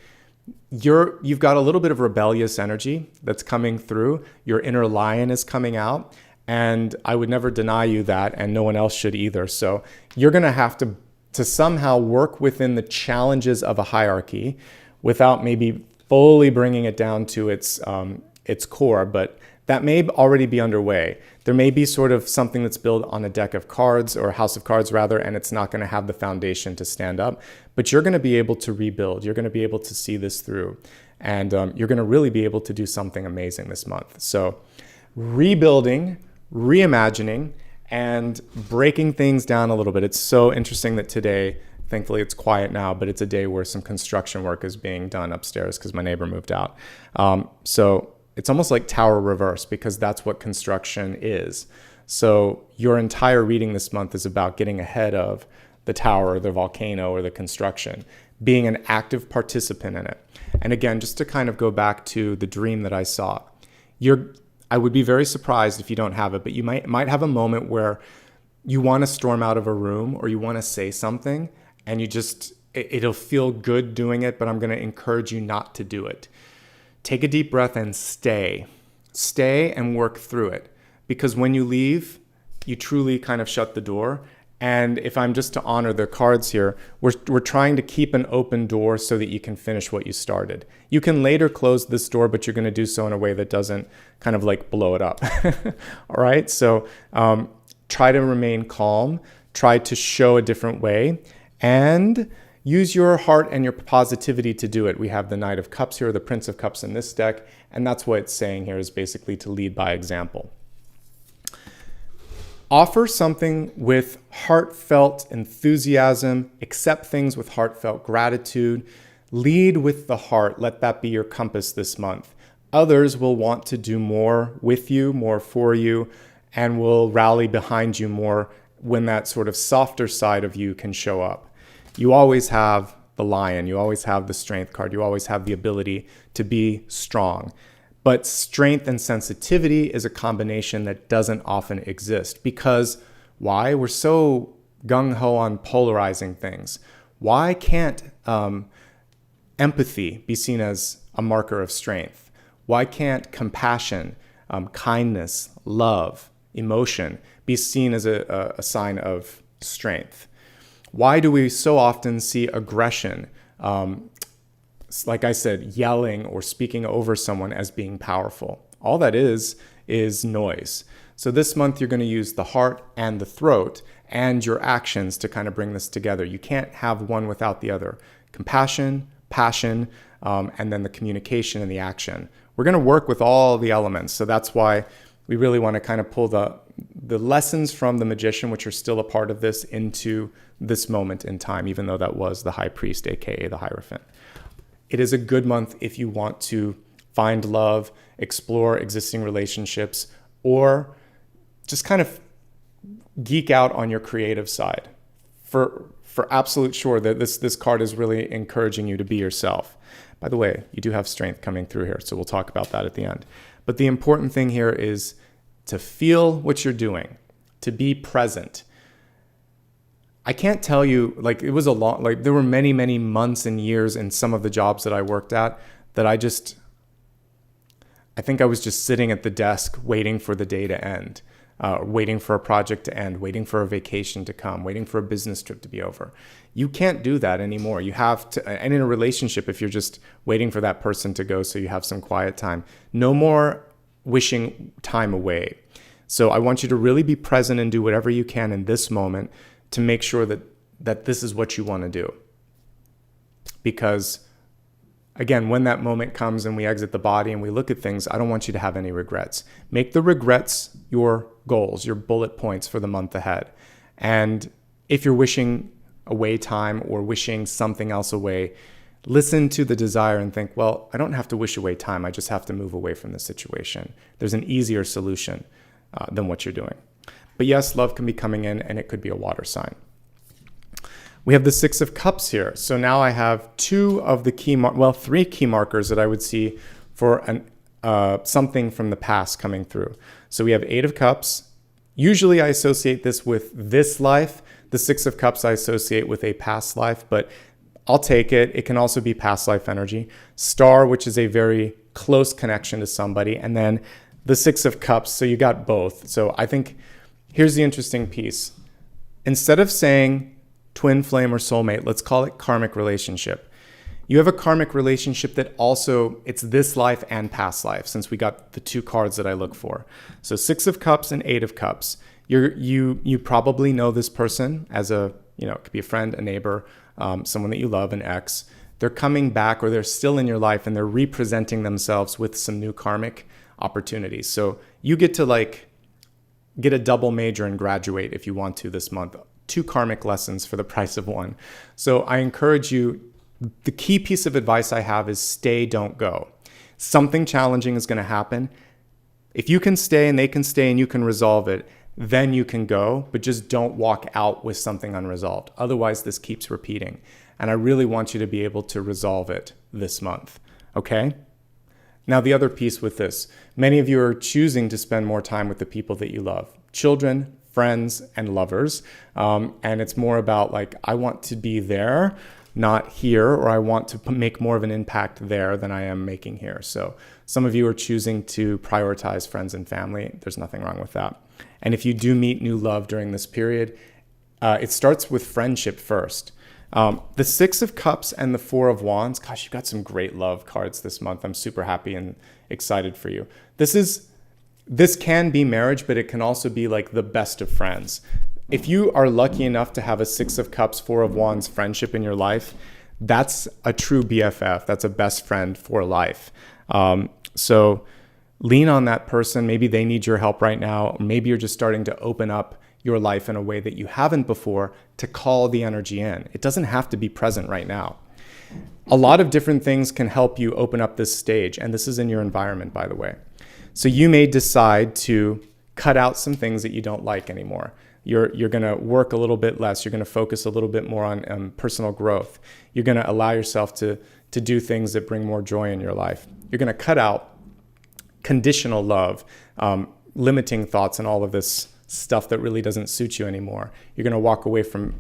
you've got a little bit of rebellious energy that's coming through. Your inner lion is coming out, and I would never deny you that, and no one else should either. So you're going to have to somehow work within the challenges of a hierarchy without maybe fully bringing it down to its core, but that may already be underway. There may be sort of something that's built on a deck of cards, or a house of cards rather, and it's not going to have the foundation to stand up, but you're going to be able to rebuild. You're going to be able to see this through, and you're going to really be able to do something amazing this month. So rebuilding, reimagining, and breaking things down a little bit. It's so interesting that today, thankfully it's quiet now, but it's a day where some construction work is being done upstairs because my neighbor moved out. So it's almost like tower reverse, because that's what construction is. So your entire reading this month is about getting ahead of the tower, or the volcano, or the construction, being an active participant in it. And again, just to kind of go back to the dream that I saw, I would be very surprised if you don't have it, but you might have a moment where you want to storm out of a room, or you want to say something, and it'll feel good doing it, but I'm going to encourage you not to do it. Take a deep breath and stay and work through it. Because when you leave, you truly kind of shut the door. And if I'm just to honor the cards here, we're trying to keep an open door so that you can finish what you started. You can later close this door, but you're going to do so in a way that doesn't kind of like blow it up. All right. So try to remain calm, try to show a different way, and use your heart and your positivity to do it. We have the Knight of Cups here, the Prince of Cups in this deck, and that's what it's saying here, is basically to lead by example. Offer something with heartfelt enthusiasm, accept things with heartfelt gratitude, lead with the heart, let that be your compass this month. Others will want to do more with you, more for you, and will rally behind you more when that sort of softer side of you can show up. You always have the lion, you always have the strength card, you always have the ability to be strong. But strength and sensitivity is a combination that doesn't often exist. Because why? We're so gung-ho on polarizing things. Why can't empathy be seen as a marker of strength? Why can't compassion, kindness, love, emotion be seen as a sign of strength? Why do we so often see aggression, like I said, yelling or speaking over someone as being powerful? All that is noise. So this month you're going to use the heart and the throat and your actions to kind of bring this together. You can't have one without the other. Compassion, passion, and then the communication and the action. We're going to work with all the elements. So that's why we really want to kind of pull the lessons from the Magician, which are still a part of this, into this moment in time, even though that was the High Priest, aka the Hierophant. It is a good month if you want to find love, explore existing relationships, or just kind of geek out on your creative side. For absolute sure that this card is really encouraging you to be yourself. By the way, you do have strength coming through here, so we'll talk about that at the end. But the important thing here is to feel what you're doing, to be present. I can't tell you, like, it was there were many, many months and years in some of the jobs that I worked at that I think I was just sitting at the desk waiting for the day to end, waiting for a project to end, waiting for a vacation to come, waiting for a business trip to be over. You can't do that anymore. You have to, and in a relationship, if you're just waiting for that person to go so you have some quiet time, no more wishing time away. So I want you to really be present and do whatever you can in this moment to make sure that this is what you want to do. Because again, when that moment comes and we exit the body and we look at things, I don't want you to have any regrets. Make the regrets your goals, your bullet points for the month ahead. And if you're wishing away time or wishing something else away, listen to the desire and think, well, I don't have to wish away time. I just have to move away from the situation. There's an easier solution than what you're doing. But yes, love can be coming in, and it could be a water sign. We have the Six of Cups here. So now I have three key markers that I would see for something from the past coming through. So we have Eight of Cups. Usually I associate this with this life. The Six of Cups I associate with a past life, but I'll take it. It can also be past life energy. Star, which is a very close connection to somebody. And then the Six of Cups. So you got both. So I think here's the interesting piece. Instead of saying twin flame or soulmate, let's call it karmic relationship. You have a karmic relationship that also, it's this life and past life, since we got the two cards that I look for. So Six of Cups and Eight of Cups. You probably know this person as a, it could be a friend, a neighbor, someone that you love, an ex. They're coming back, or they're still in your life, and they're representing themselves with some new karmic opportunities. So you get to get a double major and graduate if you want to this month. 2 karmic lessons for the price of 1. So I encourage you, the key piece of advice I have is stay, don't go. Something challenging is going to happen. If you can stay and they can stay and you can resolve it, then you can go, but just don't walk out with something unresolved. Otherwise, this keeps repeating. And I really want you to be able to resolve it this month, okay? Now, the other piece with this, many of you are choosing to spend more time with the people that you love. Children, friends, and lovers. And it's more about I want to be there, not here, or I want to make more of an impact there than I am making here. So some of you are choosing to prioritize friends and family. There's nothing wrong with that. And if you do meet new love during this period, it starts with friendship first. The Six of Cups and the Four of Wands, gosh, you've got some great love cards this month. I'm super happy and excited for you. This can be marriage, but it can also be the best of friends. If you are lucky enough to have a Six of Cups, Four of Wands friendship in your life, that's a true BFF. That's a best friend for life. So lean on that person. Maybe they need your help right now. Or maybe you're just starting to open up your life in a way that you haven't before to call the energy in. It doesn't have to be present right now. A lot of different things can help you open up this stage. And this is in your environment, by the way. So you may decide to cut out some things that you don't like anymore. You're going to work a little bit less. You're going to focus a little bit more on personal growth. You're going to allow yourself to do things that bring more joy in your life. You're going to cut out conditional love, limiting thoughts, and all of this stuff that really doesn't suit you anymore. You're going to walk away from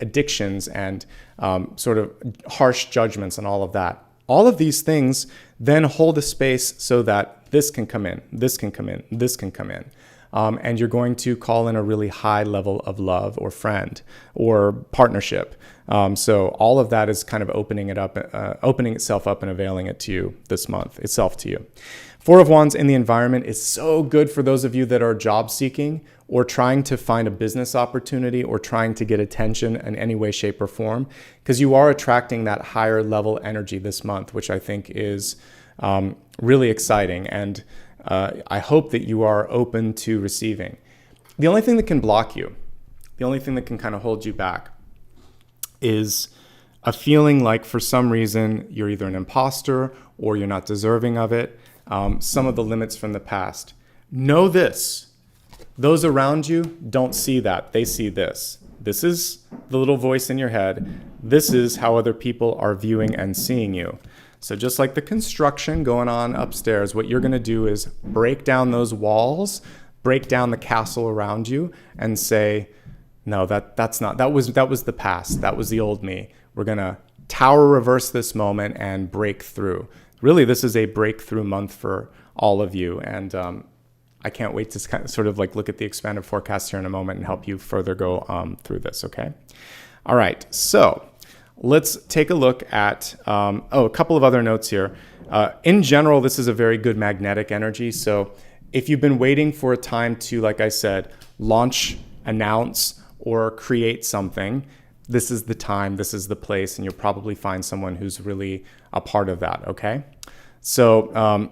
addictions and sort of harsh judgments and all of that. All of these things then hold a space so that this can come in, this can come in, this can come in. And you're going to call in a really high level of love or friend or partnership. So all of that is kind of opening itself up and availing it to you this month, itself to you. Four of Wands in the environment is so good for those of you that are job seeking or trying to find a business opportunity or trying to get attention in any way, shape, or form, because you are attracting that higher level energy this month, which I think is really exciting. And I hope that you are open to receiving. The only thing that can block you, the only thing that can kind of hold you back is a feeling like for some reason you're either an imposter or you're not deserving of it. Some of the limits from the past. Know this. Those around you don't see that. They see this. This is the little voice in your head. This is how other people are viewing and seeing you. So just like the construction going on upstairs, what you're going to do is break down those walls, break down the castle around you, and say, no, that was the past. That was the old me. We're going to tower reverse this moment and break through. Really, this is a breakthrough month for all of you. And I can't wait to kind of sort of look at the expanded forecast here in a moment and help you further go through this, okay? All right, so let's take a look at, a couple of other notes here. In general, this is a very good magnetic energy. So if you've been waiting for a time to, like I said, launch, announce, or create something, this is the time, this is the place, and you'll probably find someone who's really a part of that, okay? So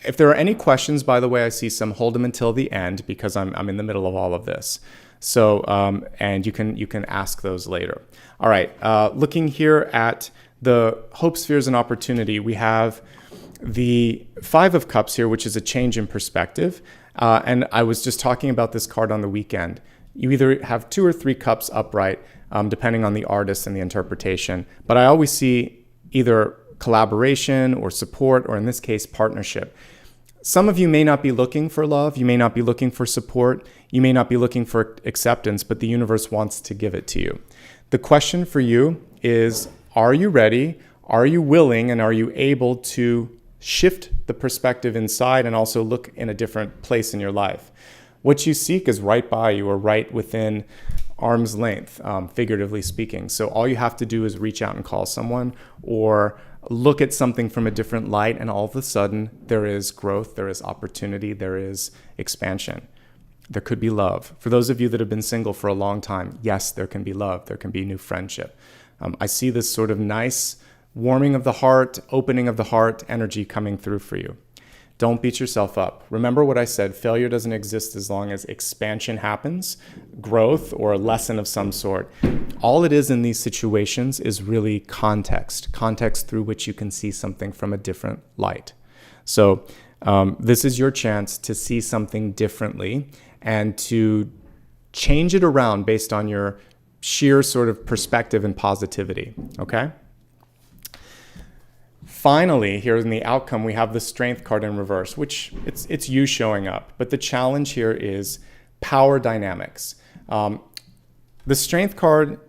if there are any questions, by the way, I see some, hold them until the end because I'm in the middle of all of this. So, and you can ask those later. All right, looking here at the hope, spheres, and opportunity, we have the Five of Cups here, which is a change in perspective. And I was just talking about this card on the weekend. You either have 2 or 3 cups upright, depending on the artist and the interpretation. But I always see either collaboration or support, or in this case, partnership. Some of you may not be looking for love. You may not be looking for support. You may not be looking for acceptance, but the universe wants to give it to you. The question for you is, are you ready? Are you willing? And are you able to shift the perspective inside and also look in a different place in your life? What you seek is right by you, or right within arm's length, figuratively speaking. So all you have to do is reach out and call someone, or look at something from a different light, and all of a sudden there is growth, there is opportunity, there is expansion. There could be love. For those of you that have been single for a long time, yes, there can be love. There can be new friendship. I see this sort of nice warming of the heart, opening of the heart energy coming through for you. Don't beat yourself up. Remember what I said, failure doesn't exist as long as expansion happens, growth, or a lesson of some sort. All it is in these situations is really context through which you can see something from a different light. So this is your chance to see something differently and to change it around based on your sheer sort of perspective and positivity, okay? Finally, here in the outcome, we have the Strength card in reverse, which it's you showing up. But the challenge here is power dynamics. The Strength card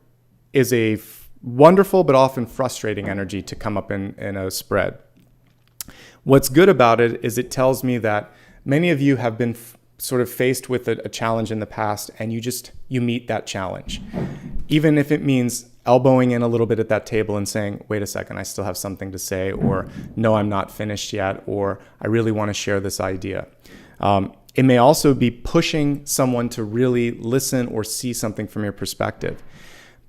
is a wonderful but often frustrating energy to come up in a spread. What's good about it is it tells me that many of you have been sort of faced with a challenge in the past, and you meet that challenge. Even if it means elbowing in a little bit at that table and saying, wait a second, I still have something to say, or no, I'm not finished yet, or I really want to share this idea. It may also be pushing someone to really listen or see something from your perspective.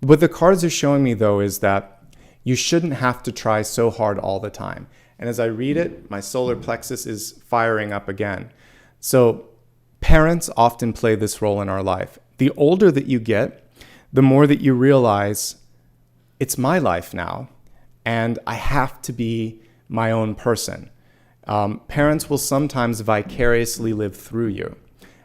What the cards are showing me, though, is that you shouldn't have to try so hard all the time. And as I read it, my solar plexus is firing up again. So parents often play this role in our life. The older that you get, the more that you realize it's my life now, and I have to be my own person. Parents will sometimes vicariously live through you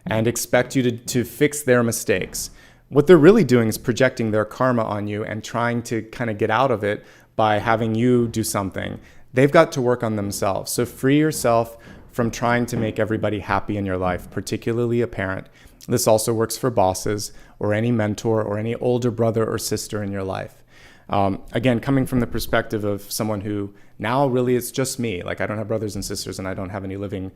and expect you to fix their mistakes. What they're really doing is projecting their karma on you and trying to kind of get out of it by having you do something. They've got to work on themselves. So free yourself from trying to make everybody happy in your life, particularly a parent. This also works for bosses or any mentor or any older brother or sister in your life. Again, coming from the perspective of someone who now really it's just me, like I don't have brothers and sisters and I don't have any living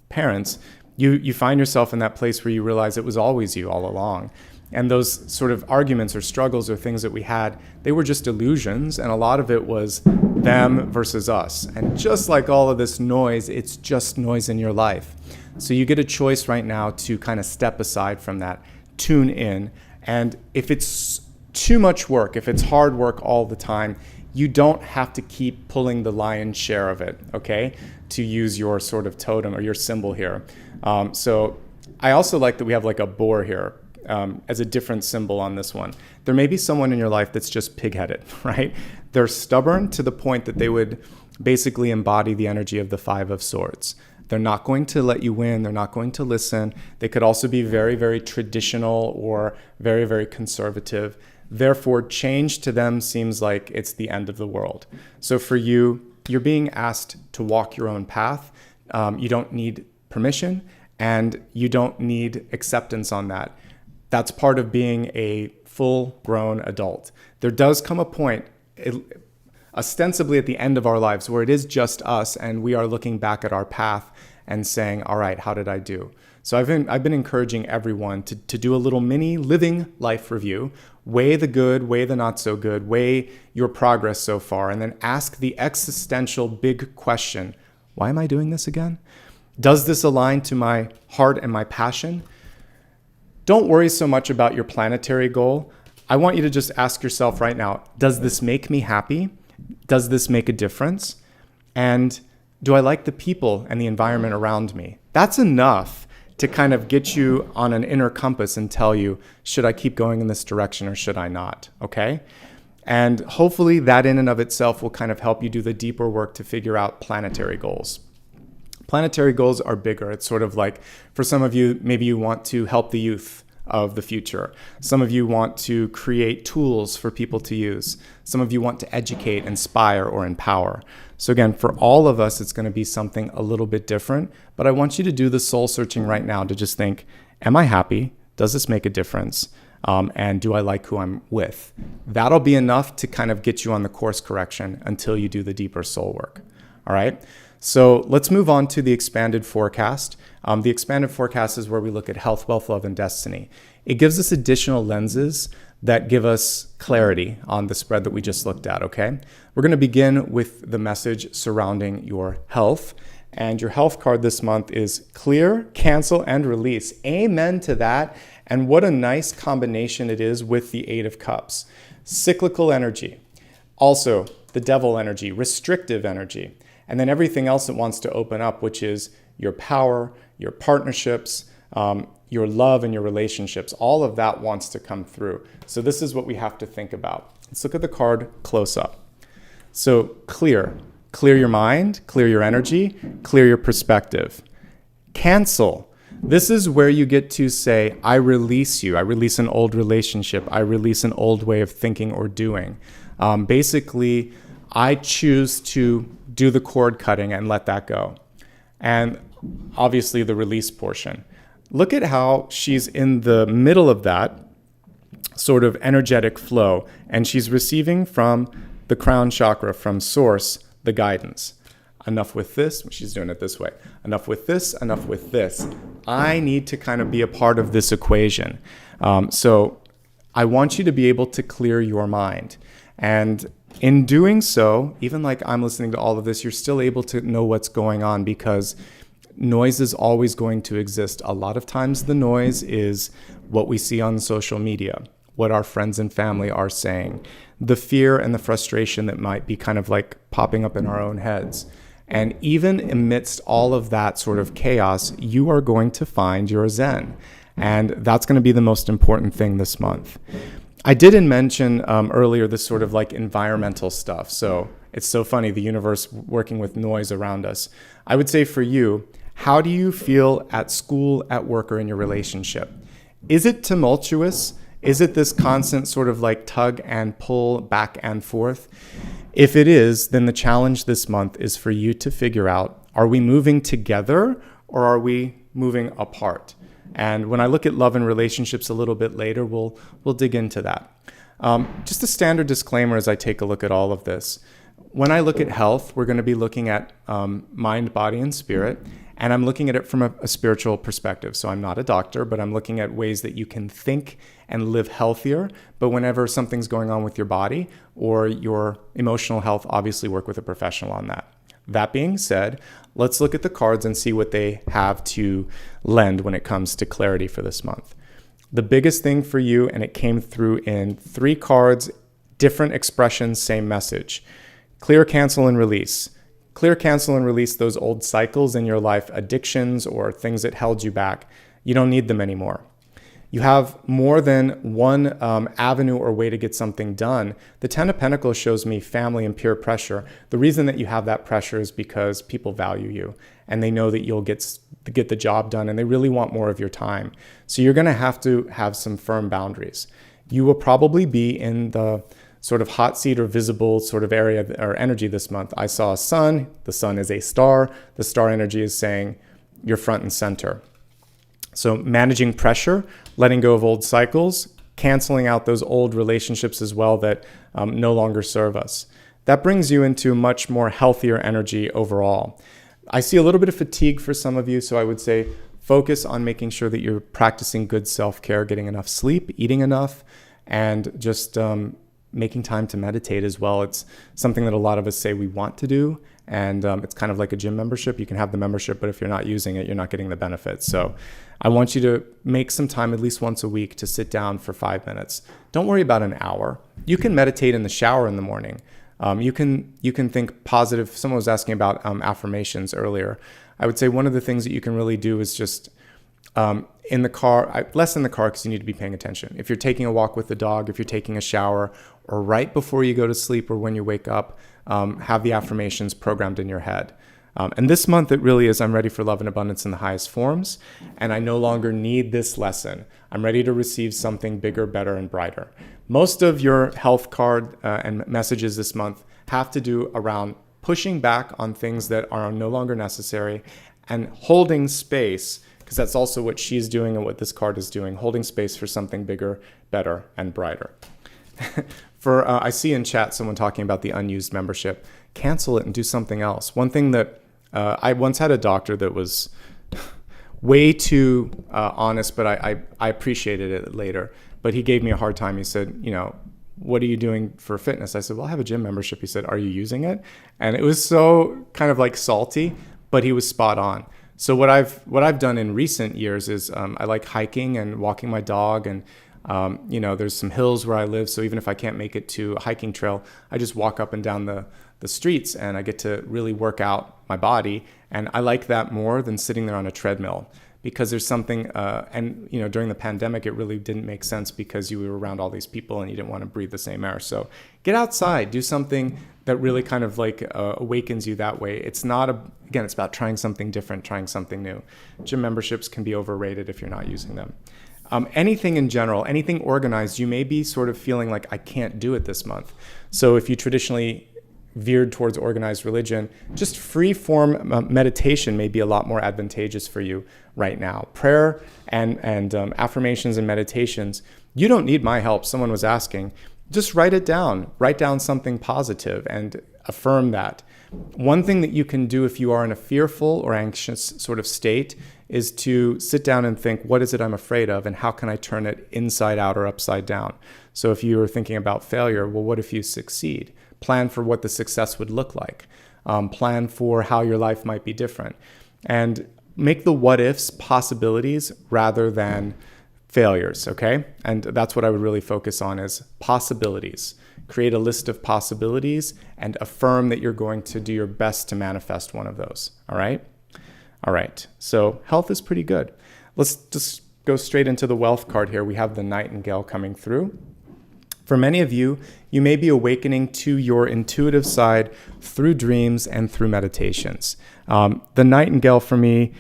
parents, you find yourself in that place where you realize it was always you all along. And those sort of arguments or struggles or things that we had, they were just illusions, and a lot of it was them versus us. And just like all of this noise, it's just noise in your life. So you get a choice right now to kind of step aside from that, tune in, and if it's too much work, if it's hard work all the time, you don't have to keep pulling the lion's share of it, okay? To use your sort of totem or your symbol here. So I also like that we have like a boar here as a different symbol on this one. There may be someone in your life that's just pig-headed, right? They're stubborn to the point that they would basically embody the energy of the Five of Swords. They're not going to let you win. They're not going to listen. They could also be very, very traditional or very, very conservative. Therefore, change to them seems like it's the end of the world. So for you, you're being asked to walk your own path. You don't need permission, and you don't need acceptance on that. That's part of being a full-grown adult. There does come a point, ostensibly at the end of our lives, where it is just us, and we are looking back at our path and saying, all right, how did I do? So I've been encouraging everyone to do a little mini living life review, weigh the good, weigh the not so good, weigh your progress so far, and then ask the existential big question, why am I doing this again? Does this align to my heart and my passion? Don't worry so much about your planetary goal. I want you to just ask yourself right now, does this make me happy? Does this make a difference? And do I like the people and the environment around me? That's enough to kind of get you on an inner compass and tell you, should I keep going in this direction or should I not? Okay? And hopefully that in and of itself will kind of help you do the deeper work to figure out planetary goals. Planetary goals are bigger. It's sort of like, for some of you, maybe you want to help the youth of the future. Some of you want to create tools for people to use. Some of you want to educate, inspire, or empower. So again, for all of us, it's going to be something a little bit different, but I want you to do the soul searching right now to just think, am I happy? Does this make a difference? And do I like who I'm with? That'll be enough to kind of get you on the course correction until you do the deeper soul work. All right. So let's move on to the expanded forecast. The expanded forecast is where we look at health, wealth, love, and destiny. It gives us additional lenses that give us clarity on the spread that we just looked at, okay? We're going to begin with the message surrounding your health. And your health card this month is clear, cancel, and release. Amen to that. And what a nice combination it is with the Eight of Cups. Cyclical energy. Also, the devil energy, restrictive energy. And then everything else that wants to open up, which is your power, your partnerships, your love and your relationships. All of that wants to come through. So this is what we have to think about. Let's look at the card close up. So clear. Clear your mind, clear your energy, clear your perspective. Cancel. This is where you get to say, I release you. I release an old relationship. I release an old way of thinking or doing. Basically, I choose to do the cord cutting and let that go. And obviously the release portion. Look at how she's in the middle of that sort of energetic flow, and she's receiving from the crown chakra, from source, the guidance. Enough with this. She's doing it this way. Enough with this, enough with this. I need to kind of be a part of this equation. So I want you to be able to clear your mind. And in doing so, even like I'm listening to all of this, you're still able to know what's going on, because noise is always going to exist. A lot of times the noise is what we see on social media, what our friends and family are saying, the fear and the frustration that might be kind of like popping up in our own heads. And even amidst all of that sort of chaos, you are going to find your Zen. And that's going to be the most important thing this month. I didn't mention earlier this sort of like environmental stuff. So it's so funny, the universe working with noise around us. I would say for you, how do you feel at school, at work, or in your relationship? Is it tumultuous? Is it this constant sort of like tug and pull back and forth? If it is, then the challenge this month is for you to figure out, are we moving together or are we moving apart? And when I look at love and relationships a little bit later, we'll dig into that. Just a standard disclaimer as I take a look at all of this. When I look at health, we're going to be looking at mind, body, and spirit. And I'm looking at it from a spiritual perspective. So I'm not a doctor, but I'm looking at ways that you can think and live healthier. But whenever something's going on with your body or your emotional health, obviously work with a professional on that. That being said, let's look at the cards and see what they have to lend when it comes to clarity for this month. The biggest thing for you, and it came through in 3 cards, different expressions, same message. Clear, cancel, and release. Clear, cancel, and release those old cycles in your life, addictions or things that held you back. You don't need them anymore. You have more than one avenue or way to get something done. The Ten of Pentacles shows me family and peer pressure. The reason that you have that pressure is because people value you and they know that you'll get the job done, and they really want more of your time. So you're going to have some firm boundaries. You will probably be in the sort of hot seat or visible sort of area or energy this month. I saw a sun. The sun is a star. The star energy is saying you're front and center. So managing pressure, letting go of old cycles, canceling out those old relationships as well that no longer serve us. That brings you into much more healthier energy overall. I see a little bit of fatigue for some of you, so I would say focus on making sure that you're practicing good self-care, getting enough sleep, eating enough, and just making time to meditate as well. It's something that a lot of us say we want to do, and it's kind of like a gym membership. You can have the membership, but if you're not using it, you're not getting the benefits. So I want you to make some time at least once a week to sit down for 5 minutes. Don't worry about an hour. You can meditate in the shower in the morning. You can think positive. Someone was asking about affirmations earlier. I would say one of the things that you can really do is just in the car, less in the car because you need to be paying attention. If you're taking a walk with the dog, if you're taking a shower, or right before you go to sleep or when you wake up, have the affirmations programmed in your head. And this month it really is, I'm ready for love and abundance in the highest forms, and I no longer need this lesson. I'm ready to receive something bigger, better, and brighter. Most of your health card and messages this month have to do around pushing back on things that are no longer necessary and holding space because that's also what she's doing and what this card is doing, holding space for something bigger, better, and brighter. I see in chat someone talking about the unused membership. Cancel it and do something else. One thing that I once had a doctor that was way too honest, but I appreciated it later. But he gave me a hard time. He said, what are you doing for fitness? I said, well, I have a gym membership. He said, are you using it? And it was so kind of like salty, but he was spot on. So what I've done in recent years is I like hiking and walking my dog, and there's some hills where I live. So even if I can't make it to a hiking trail, I just walk up and down the streets, and I get to really work out my body. And I like that more than sitting there on a treadmill, because there's something, during the pandemic, it really didn't make sense because you were around all these people and you didn't want to breathe the same air. So get outside, do something that really kind of like awakens you that way. It's about trying something different, trying something new. Gym memberships can be overrated if you're not using them. Anything in general, anything organized, you may be sort of feeling like I can't do it this month. So if you traditionally veered towards organized religion, just free form meditation may be a lot more advantageous for you right now. Prayer and affirmations and meditations, you don't need my help. Someone was asking, just write it down. Write down something positive and affirm that. One thing that you can do if you are in a fearful or anxious sort of state is to sit down and think, what is it I'm afraid of, and how can I turn it inside out or upside down? So if you were thinking about failure, well, what if you succeed? Plan for what the success would look like. Plan for how your life might be different. And make the what ifs possibilities rather than failures, okay? And that's what I would really focus on, is possibilities. Create a list of possibilities and affirm that you're going to do your best to manifest one of those, all right? All right, so health is pretty good. Let's just go straight into the wealth card here. We have the Nightingale coming through. For many of you, you may be awakening to your intuitive side through dreams and through meditations. The Nightingale for me,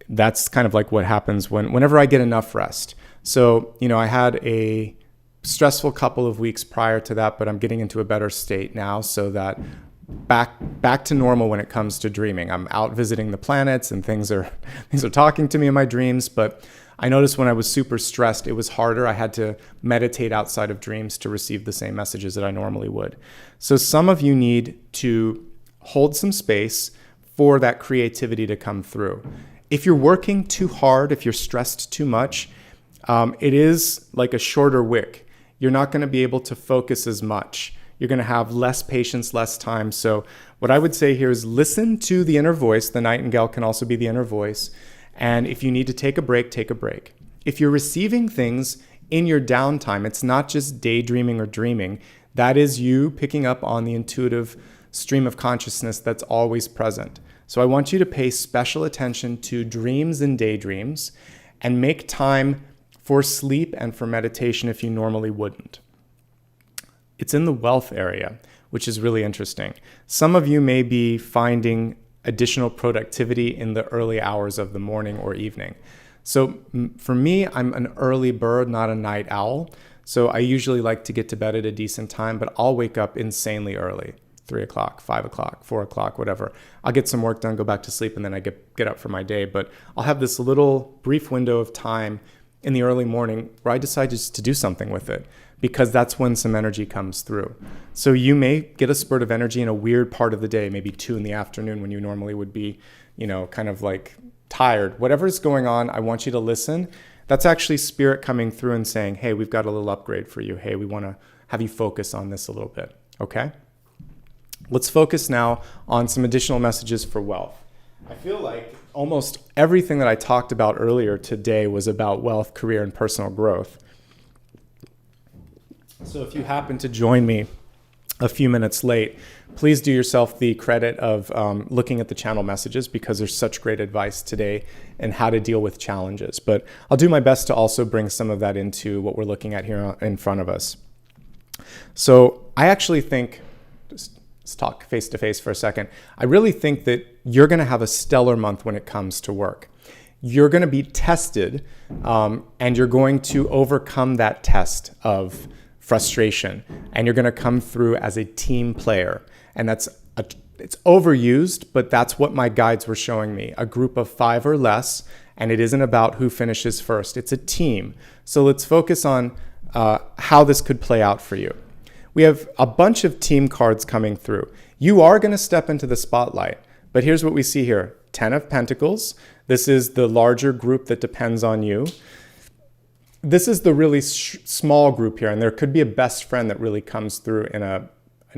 that's kind of like what happens whenever I get enough rest. So, I had a stressful couple of weeks prior to that, but I'm getting into a better state now, so that back to normal when it comes to dreaming. I'm out visiting the planets and things are talking to me in my dreams, but I noticed when I was super stressed, it was harder. I had to meditate outside of dreams to receive the same messages that I normally would. So some of you need to hold some space for that creativity to come through. If you're working too hard, if you're stressed too much, it is like a shorter wick. You're not going to be able to focus as much. You're going to have less patience, less time. So what I would say here is listen to the inner voice. The Nightingale can also be the inner voice. And if you need to take a break, take a break. If you're receiving things in your downtime, it's not just daydreaming or dreaming. That is you picking up on the intuitive stream of consciousness that's always present. So I want you to pay special attention to dreams and daydreams and make time for sleep and for meditation if you normally wouldn't. It's in the wealth area, which is really interesting. Some of you may be finding additional productivity in the early hours of the morning or evening. So for me, I'm an early bird, not a night owl. So I usually like to get to bed at a decent time, but I'll wake up insanely early, 3 o'clock, 5 o'clock, 4 o'clock, whatever. I'll get some work done, go back to sleep, and then I get up for my day. But I'll have this little brief window of time in the early morning where I decide just to do something with it, because that's when some energy comes through. So you may get a spurt of energy in a weird part of the day, maybe 2 in the afternoon when you normally would be, kind of like tired. Whatever's going on, I want you to listen. That's actually spirit coming through and saying, hey, we've got a little upgrade for you. Hey, we want to have you focus on this a little bit, okay? Let's focus now on some additional messages for wealth. I feel like almost everything that I talked about earlier today was about wealth, career, and personal growth. So if you happen to join me a few minutes late, please do yourself the credit of looking at the channel messages, because there's such great advice today in how to deal with challenges. But I'll do my best to also bring some of that into what we're looking at here in front of us. So I actually think, let's talk face to face for a second. I really think that you're going to have a stellar month when it comes to work. You're going to be tested, and you're going to overcome that test of frustration, and you're going to come through as a team player. And that's it's overused, but that's what my guides were showing me. A group of 5 or less, and it isn't about who finishes first. It's a team. So let's focus on how this could play out for you. We have a bunch of team cards coming through. You are going to step into the spotlight, but here's what we see here. 10 of Pentacles. This is the larger group that depends on you. This is the really small group here, and there could be a best friend that really comes through in a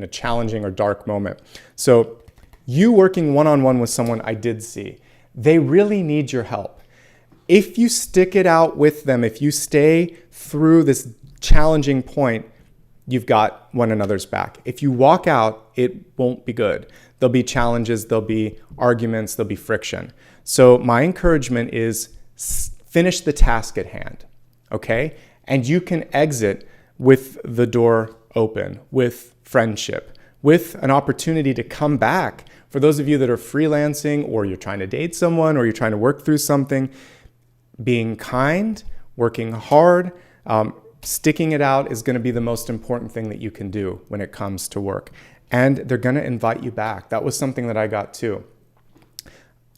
challenging or dark moment. So you working one-on-one with someone, I did see. They really need your help. If you stick it out with them, if you stay through this challenging point, you've got one another's back. If you walk out, it won't be good. There'll be challenges, there'll be arguments, there'll be friction. So my encouragement is finish the task at hand, okay? And you can exit with the door open, with friendship, with an opportunity to come back. For those of you that are freelancing, or you're trying to date someone, or you're trying to work through something, being kind, working hard, sticking it out is going to be the most important thing that you can do when it comes to work. And they're going to invite you back. That was something that I got too.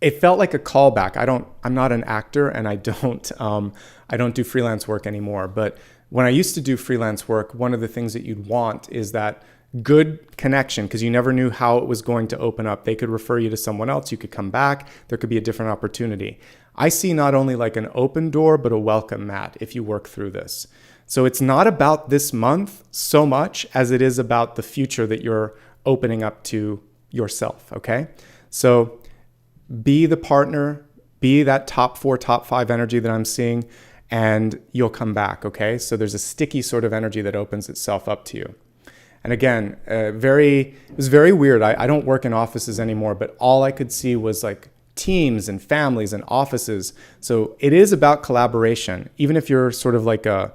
It felt like a callback. I'm not an actor, and I don't do freelance work anymore. But when I used to do freelance work, one of the things that you'd want is that good connection, because you never knew how it was going to open up. They could refer you to someone else. You could come back. There could be a different opportunity. I see not only like an open door, but a welcome mat if you work through this. So it's not about this month so much as it is about the future that you're opening up to yourself, okay? So be the partner, be that top 4, top 5 energy that I'm seeing, and you'll come back, okay? So there's a sticky sort of energy that opens itself up to you. And again, it was very weird. I don't work in offices anymore, but all I could see was like teams and families and offices. So it is about collaboration. Even if you're sort of like a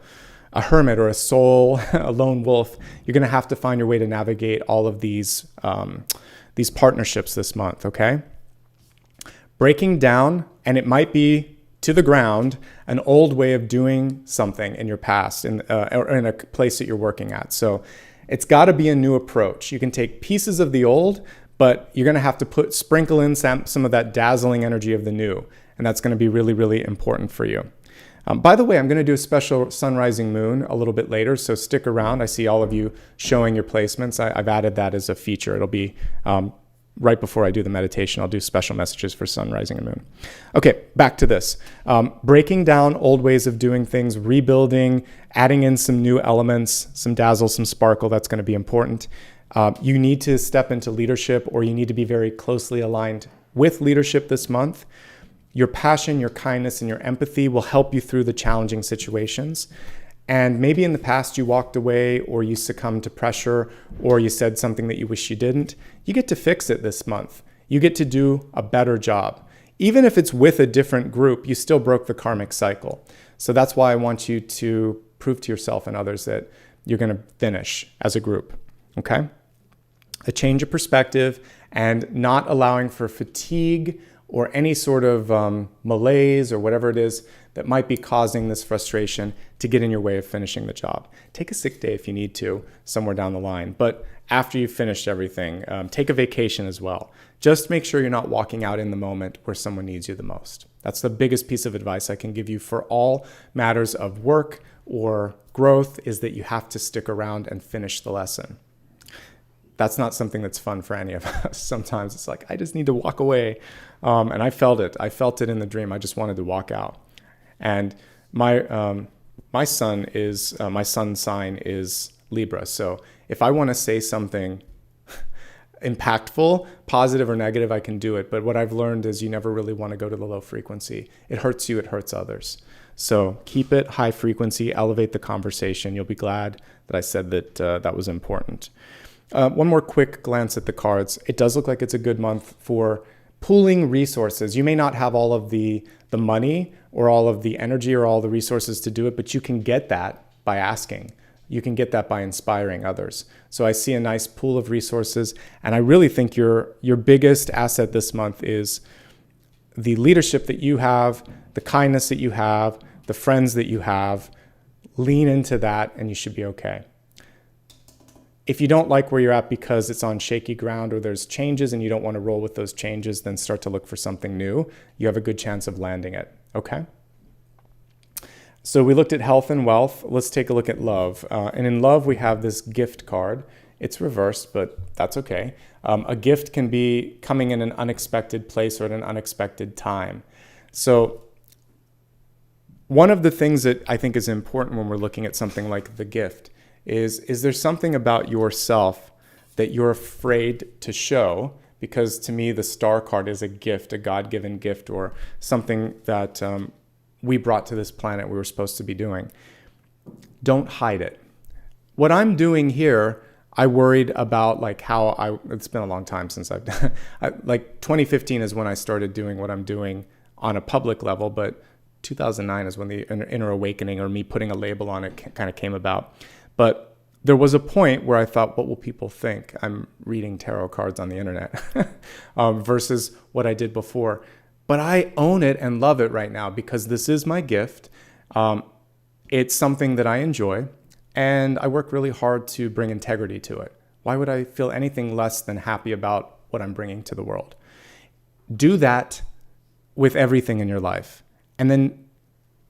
hermit or a soul, a lone wolf, you're going to have to find your way to navigate all of these partnerships this month, okay? Breaking down, and it might be to the ground, an old way of doing something in your past, or in a place that you're working at. So it's got to be a new approach. You can take pieces of the old, but you're going to have to sprinkle in some of that dazzling energy of the new, and that's going to be really, really important for you. By the way, I'm going to do a special sun rising moon a little bit later, so stick around. I see all of you showing your placements. I've added that as a feature. It'll be right before I do the meditation. I'll do special messages for sun rising and moon. Okay, back to this. Breaking down old ways of doing things, rebuilding, adding in some new elements, some dazzle, some sparkle. That's going to be important. You need to step into leadership, or you need to be very closely aligned with leadership this month. Your passion, your kindness, and your empathy will help you through the challenging situations. And maybe in the past you walked away, or you succumbed to pressure, or you said something that you wish you didn't. You get to fix it this month. You get to do a better job. Even if it's with a different group, you still broke the karmic cycle. So that's why I want you to prove to yourself and others that you're going to finish as a group, okay? A change of perspective and not allowing for fatigue or any sort of malaise or whatever it is that might be causing this frustration to get in your way of finishing the job. Take a sick day if you need to somewhere down the line, but after you've finished everything, take a vacation as well. Just make sure you're not walking out in the moment where someone needs you the most. That's the biggest piece of advice I can give you for all matters of work or growth, is that you have to stick around and finish the lesson. That's not something that's fun for any of us. Sometimes it's like, I just need to walk away. And I felt it. I felt it in the dream. I just wanted to walk out. And my son's sign is Libra. So if I want to say something impactful, positive or negative, I can do it. But what I've learned is you never really want to go to the low frequency. It hurts you, it hurts others. So keep it high frequency, elevate the conversation. You'll be glad that I said that that was important. One more quick glance at the cards. It does look like it's a good month for pooling resources. You may not have all of the money or all of the energy or all the resources to do it, but you can get that by asking. You can get that by inspiring others. So I see a nice pool of resources, and I really think your biggest asset this month is the leadership that you have, the kindness that you have, the friends that you have. Lean into that and you should be okay. if you don't like where you're at because it's on shaky ground or there's changes and you don't want to roll with those changes, then start to look for something new. You have a good chance of landing it, okay? So we looked at health and wealth. Let's take a look at love. And in love, we have this gift card. It's reversed, but that's okay. A gift can be coming in an unexpected place or at an unexpected time. So one of the things that I think is important when we're looking at something like the gift is there something about yourself that you're afraid to show? Because to me, the star card is a gift, a God-given gift, or something that we brought to this planet we were supposed to be doing. Don't hide it. What I'm doing here, I worried about it's been a long time since I've done, like 2015 is when I started doing what I'm doing on a public level, but 2009 is when the inner awakening, or me putting a label on it, kind of came about. But there was a point where I thought, what will people think? I'm reading tarot cards on the internet versus what I did before. But I own it and love it right now because this is my gift. It's something that I enjoy, and I work really hard to bring integrity to it. Why would I feel anything less than happy about what I'm bringing to the world? Do that with everything in your life. And then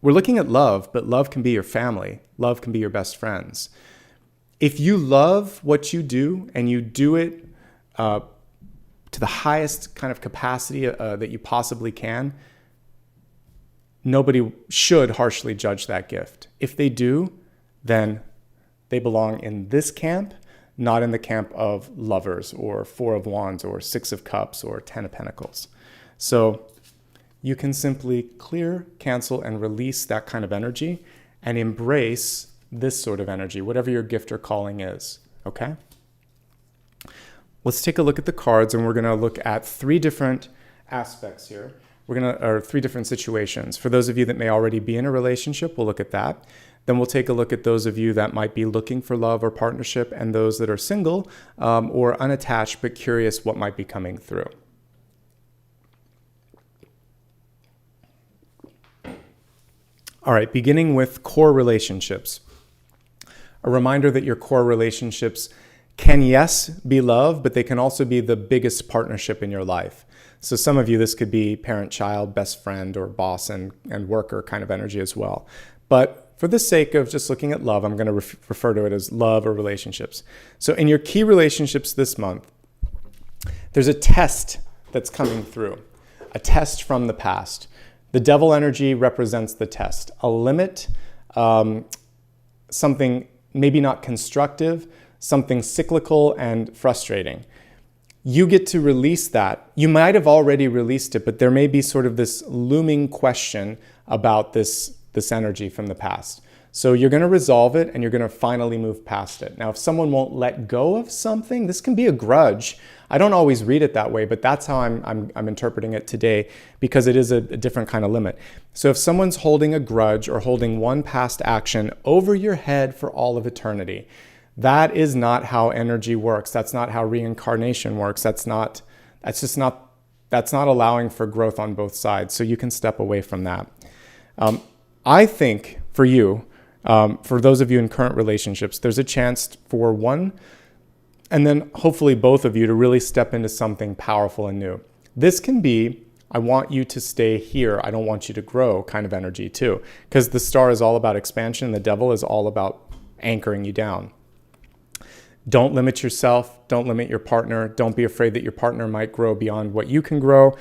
we're looking at love, but love can be your family. Love can be your best friends. If you love what you do and you do it to the highest kind of capacity that you possibly can, nobody should harshly judge that gift. If they do, then they belong in this camp, not in the camp of lovers or Four of Wands or Six of Cups or Ten of Pentacles. So you can simply clear, cancel, and release that kind of energy and embrace this sort of energy, whatever your gift or calling is, okay? Let's take a look at the cards, and we're going to look at three different aspects here. Or three different situations. For those of you that may already be in a relationship, we'll look at that. Then we'll take a look at those of you that might be looking for love or partnership, and those that are single or unattached but curious what might be coming through. All right, beginning with core relationships. A reminder that your core relationships can, yes, be love, but they can also be the biggest partnership in your life. So some of you, this could be parent-child, best friend, or boss and worker kind of energy as well. But for the sake of just looking at love, I'm going to refer to it as love or relationships. So in your key relationships this month, there's a test that's coming through, a test from the past. The devil energy represents the test, a limit, something maybe not constructive, something cyclical and frustrating. You get to release that. You might have already released it, but there may be sort of this looming question about this energy from the past. So you're going to resolve it, and you're going to finally move past it. Now, if someone won't let go of something, this can be a grudge. I don't always read it that way, but that's how I'm interpreting it today, because it is a different kind of limit. So if someone's holding a grudge or holding one past action over your head for all of eternity, that is not how energy works. That's not how reincarnation works. That's not allowing for growth on both sides. So you can step away from that. I think for you, for those of you in current relationships, there's a chance for one, and then hopefully both of you, to really step into something powerful and new. This can be, I want you to stay here, I don't want you to grow kind of energy too, because the star is all about expansion, the devil is all about anchoring you down. Don't limit yourself, don't limit your partner, don't be afraid that your partner might grow beyond what you can grow.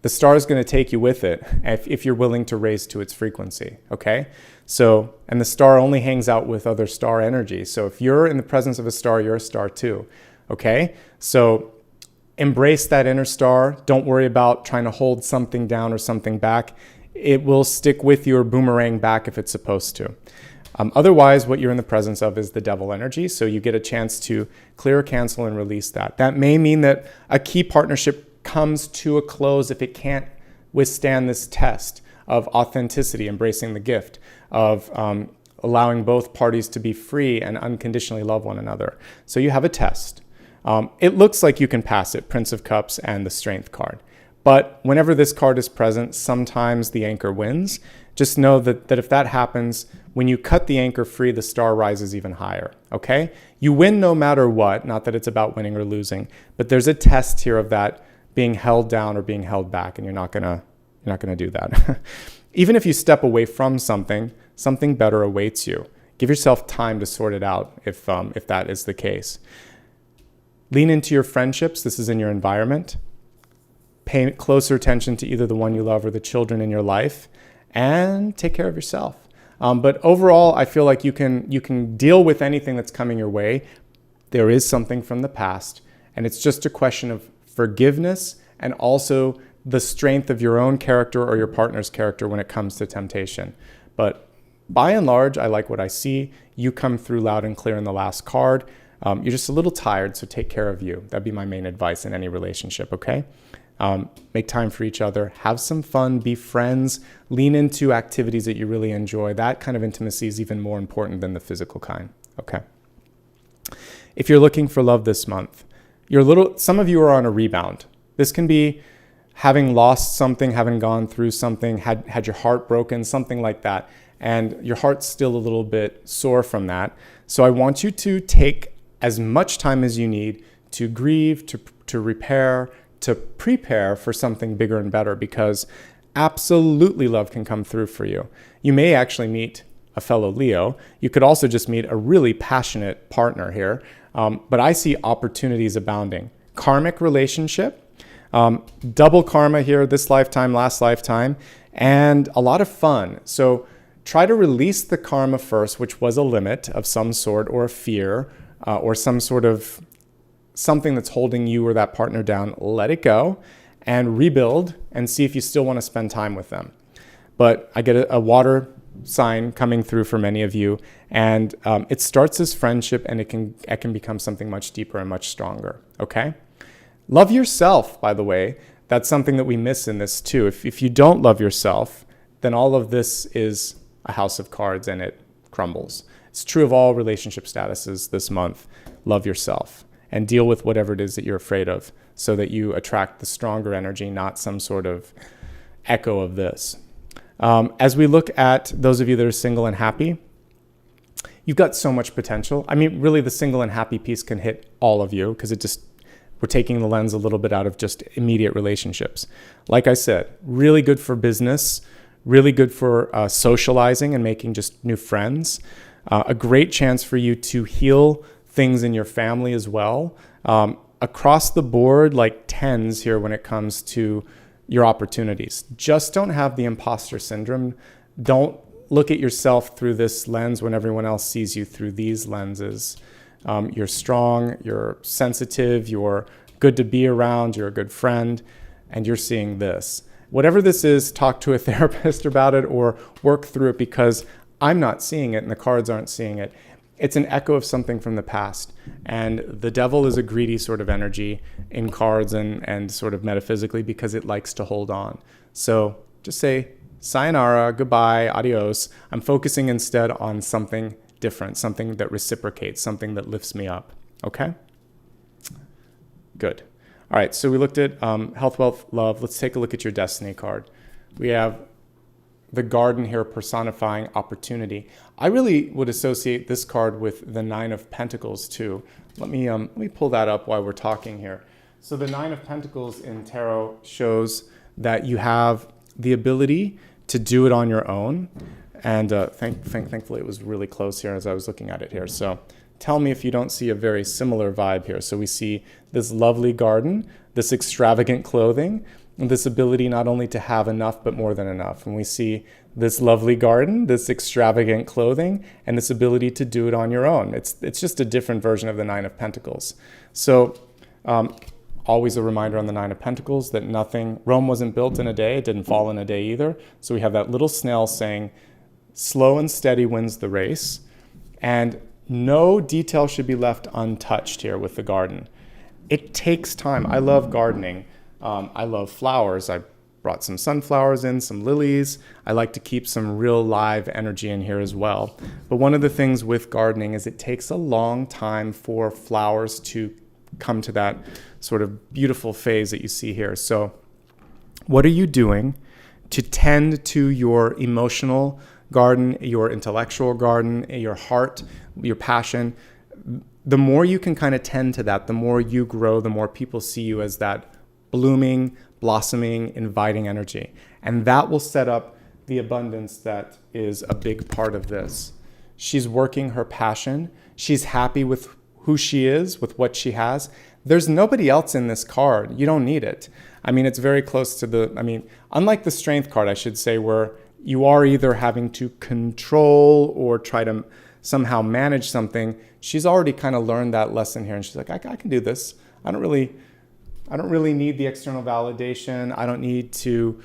The star is going to take you with it if you're willing to raise to its frequency, okay? So, and the star only hangs out with other star energy. So if you're in the presence of a star, you're a star too, okay? So embrace that inner star. Don't worry about trying to hold something down or something back. It will stick with you or boomerang back if it's supposed to. Otherwise, what you're in the presence of is the devil energy. So you get a chance to clear, cancel, and release that. That may mean that a key partnership comes to a close if it can't withstand this test of authenticity, embracing the gift, of allowing both parties to be free and unconditionally love one another. So you have a test. It looks like you can pass it, Prince of Cups and the Strength card. But whenever this card is present, sometimes the anchor wins. Just know that if that happens, when you cut the anchor free, the star rises even higher, okay? You win no matter what, not that it's about winning or losing, but there's a test here of that being held down or being held back, and you're not gonna do that. Even if you step away from something, something better awaits you. Give yourself time to sort it out if that is the case. Lean into your friendships. This is in your environment. Pay closer attention to either the one you love or the children in your life, and take care of yourself. But overall, I feel like you can deal with anything that's coming your way. There is something from the past, and it's just a question of forgiveness and also the strength of your own character or your partner's character when it comes to temptation. But by and large, I like what I see. You come through loud and clear in the last card. You're just a little tired, so take care of you. That'd be my main advice in any relationship, okay? Make time for each other, have some fun, be friends, lean into activities that you really enjoy. That kind of intimacy is even more important than the physical kind, okay? If you're looking for love this month, some of you are on a rebound. This can be having lost something, having gone through something, had your heart broken, something like that, and your heart's still a little bit sore from that. So I want you to take as much time as you need to grieve, to repair, to prepare for something bigger and better, because absolutely love can come through for you. You may actually meet a fellow Leo. You could also just meet a really passionate partner here, but I see opportunities abounding. Karmic relationship, double karma here, this lifetime, last lifetime, and a lot of fun. So try to release the karma first, which was a limit of some sort, or a fear, or some sort of something that's holding you or that partner down. Let it go and rebuild and see if you still want to spend time with them. But I get a water sign coming through for many of you, and it starts as friendship, and it can become something much deeper and much stronger, okay? Love yourself, by the way. That's something that we miss in this too. If you don't love yourself, then all of this is a house of cards and it crumbles. It's true of all relationship statuses this month. Love yourself and deal with whatever it is that you're afraid of so that you attract the stronger energy, not some sort of echo of this. As we look at those of you that are single and happy, you've got so much potential. I mean, really the single and happy piece can hit all of you because we're taking the lens a little bit out of just immediate relationships. Like I said, really good for business, really good for socializing and making just new friends. A great chance for you to heal things in your family as well. Across the board, like tens here when it comes to your opportunities. Just don't have the imposter syndrome. Don't look at yourself through this lens when everyone else sees you through these lenses. You're strong, you're sensitive, you're good to be around, you're a good friend, and you're seeing this. Whatever this is, talk to a therapist about it or work through it, because I'm not seeing it and the cards aren't seeing it. It's an echo of something from the past. And the devil is a greedy sort of energy in cards and sort of metaphysically because it likes to hold on. So just say sayonara, goodbye, adios. I'm focusing instead on something different, something that reciprocates, something that lifts me up. Okay? Good. All right, so we looked at health, wealth, love. Let's take a look at your destiny card. We have the garden here personifying opportunity. I really would associate this card with the Nine of Pentacles too. Let me pull that up while we're talking here. So the Nine of Pentacles in tarot shows that you have the ability to do it on your own. And thankfully it was really close here as I was looking at it here. So tell me if you don't see a very similar vibe here. So we see this lovely garden, this extravagant clothing, and this ability not only to have enough, but more than enough. And we see this lovely garden, this extravagant clothing, and this ability to do it on your own. It's just a different version of the Nine of Pentacles. So always a reminder on the Nine of Pentacles that Rome wasn't built in a day. It didn't fall in a day either. So we have that little snail saying, slow and steady wins the race. And no detail should be left untouched here with the garden. It takes time. I love gardening. I love flowers. I brought some sunflowers in, some lilies. I like to keep some real live energy in here as well. But one of the things with gardening is it takes a long time for flowers to come to that sort of beautiful phase that you see here. So What are you doing to tend to your emotional garden, your intellectual garden, your heart, your passion? The more you can kind of tend to that, the more you grow, the more people see you as that blooming, blossoming, inviting energy. And that will set up the abundance that is a big part of this. She's working her passion. She's happy with who she is, with what she has. There's nobody else in this card. You don't need it. I mean, it's very close to unlike the strength card, I should say, where you are either having to control or try to somehow manage something. She's already kind of learned that lesson here. And she's like, I can do this. I don't really need the external validation. I don't need to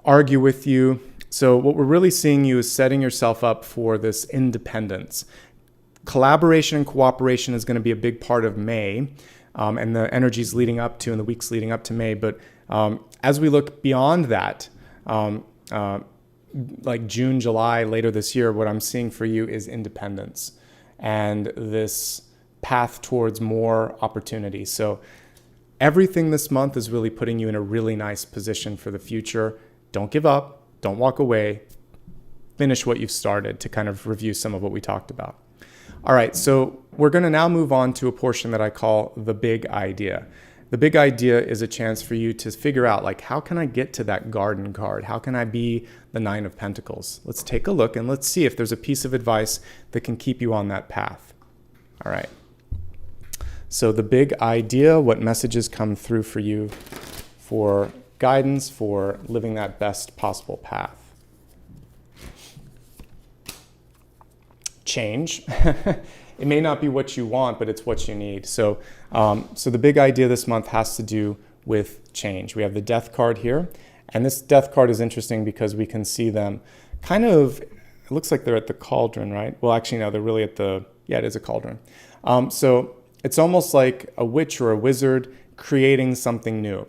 argue with you. So what we're really seeing you is setting yourself up for this independence. Collaboration and cooperation is going to be a big part of May. And the energies leading up to and the weeks leading up to May. But as we look beyond that, like June, July, later this year, what I'm seeing for you is independence and this path towards more opportunity. So everything this month is really putting you in a really nice position for the future. Don't give up. Don't walk away. Finish what you've started, to kind of review some of what we talked about. All right, so we're going to now move on to a portion that I call the big idea. The big idea is a chance for you to figure out, like, how can I get to that garden card? How can I be the Nine of Pentacles? Let's take a look and let's see if there's a piece of advice that can keep you on that path. All right. So the big idea, what messages come through for you for guidance for living that best possible path? Change. It may not be what you want, but it's what you need. So the big idea this month has to do with change. We have the Death card here, and this Death card is interesting because we can see them kind of, it looks like they're at the cauldron, right? Well, actually, no, they're really at it is a cauldron. So it's almost like a witch or a wizard creating something new.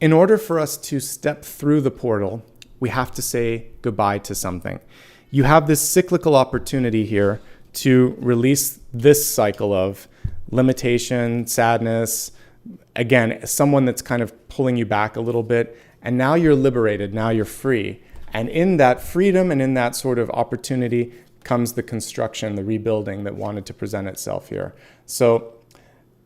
In order for us to step through the portal, we have to say goodbye to something. You have this cyclical opportunity here to release this cycle of limitation, sadness, again, someone that's kind of pulling you back a little bit, and now you're liberated, now you're free. And in that freedom and in that sort of opportunity comes the construction, the rebuilding that wanted to present itself here. So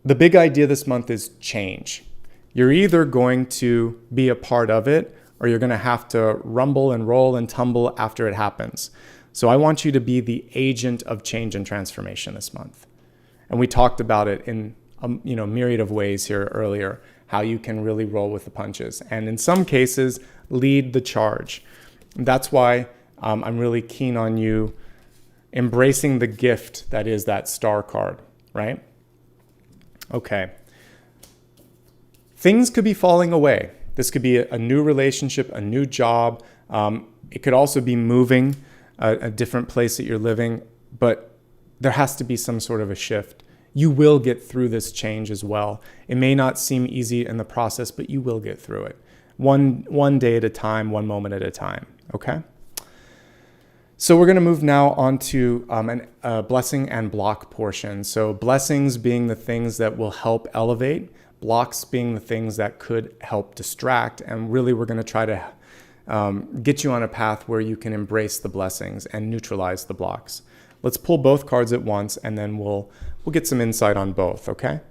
the big idea this month is change. You're either going to be a part of it, or you're going to have to rumble and roll and tumble after it happens. So I want you to be the agent of change and transformation this month. And we talked about it in a myriad of ways here earlier, how you can really roll with the punches. And in some cases, lead the charge. And that's why I'm really keen on you embracing the gift that is that star card, right? Okay. Things could be falling away. This could be a new relationship, a new job. It could also be moving a different place that you're living, but there has to be some sort of a shift. You will get through this change as well. It may not seem easy in the process, but you will get through it. One day at a time, one moment at a time, okay? So we're going to move now on to a blessing and block portion. So blessings being the things that will help elevate, blocks being the things that could help distract, and really we're going to try to get you on a path where you can embrace the blessings and neutralize the blocks. Let's pull both cards at once, and then we'll get some insight on both, okay?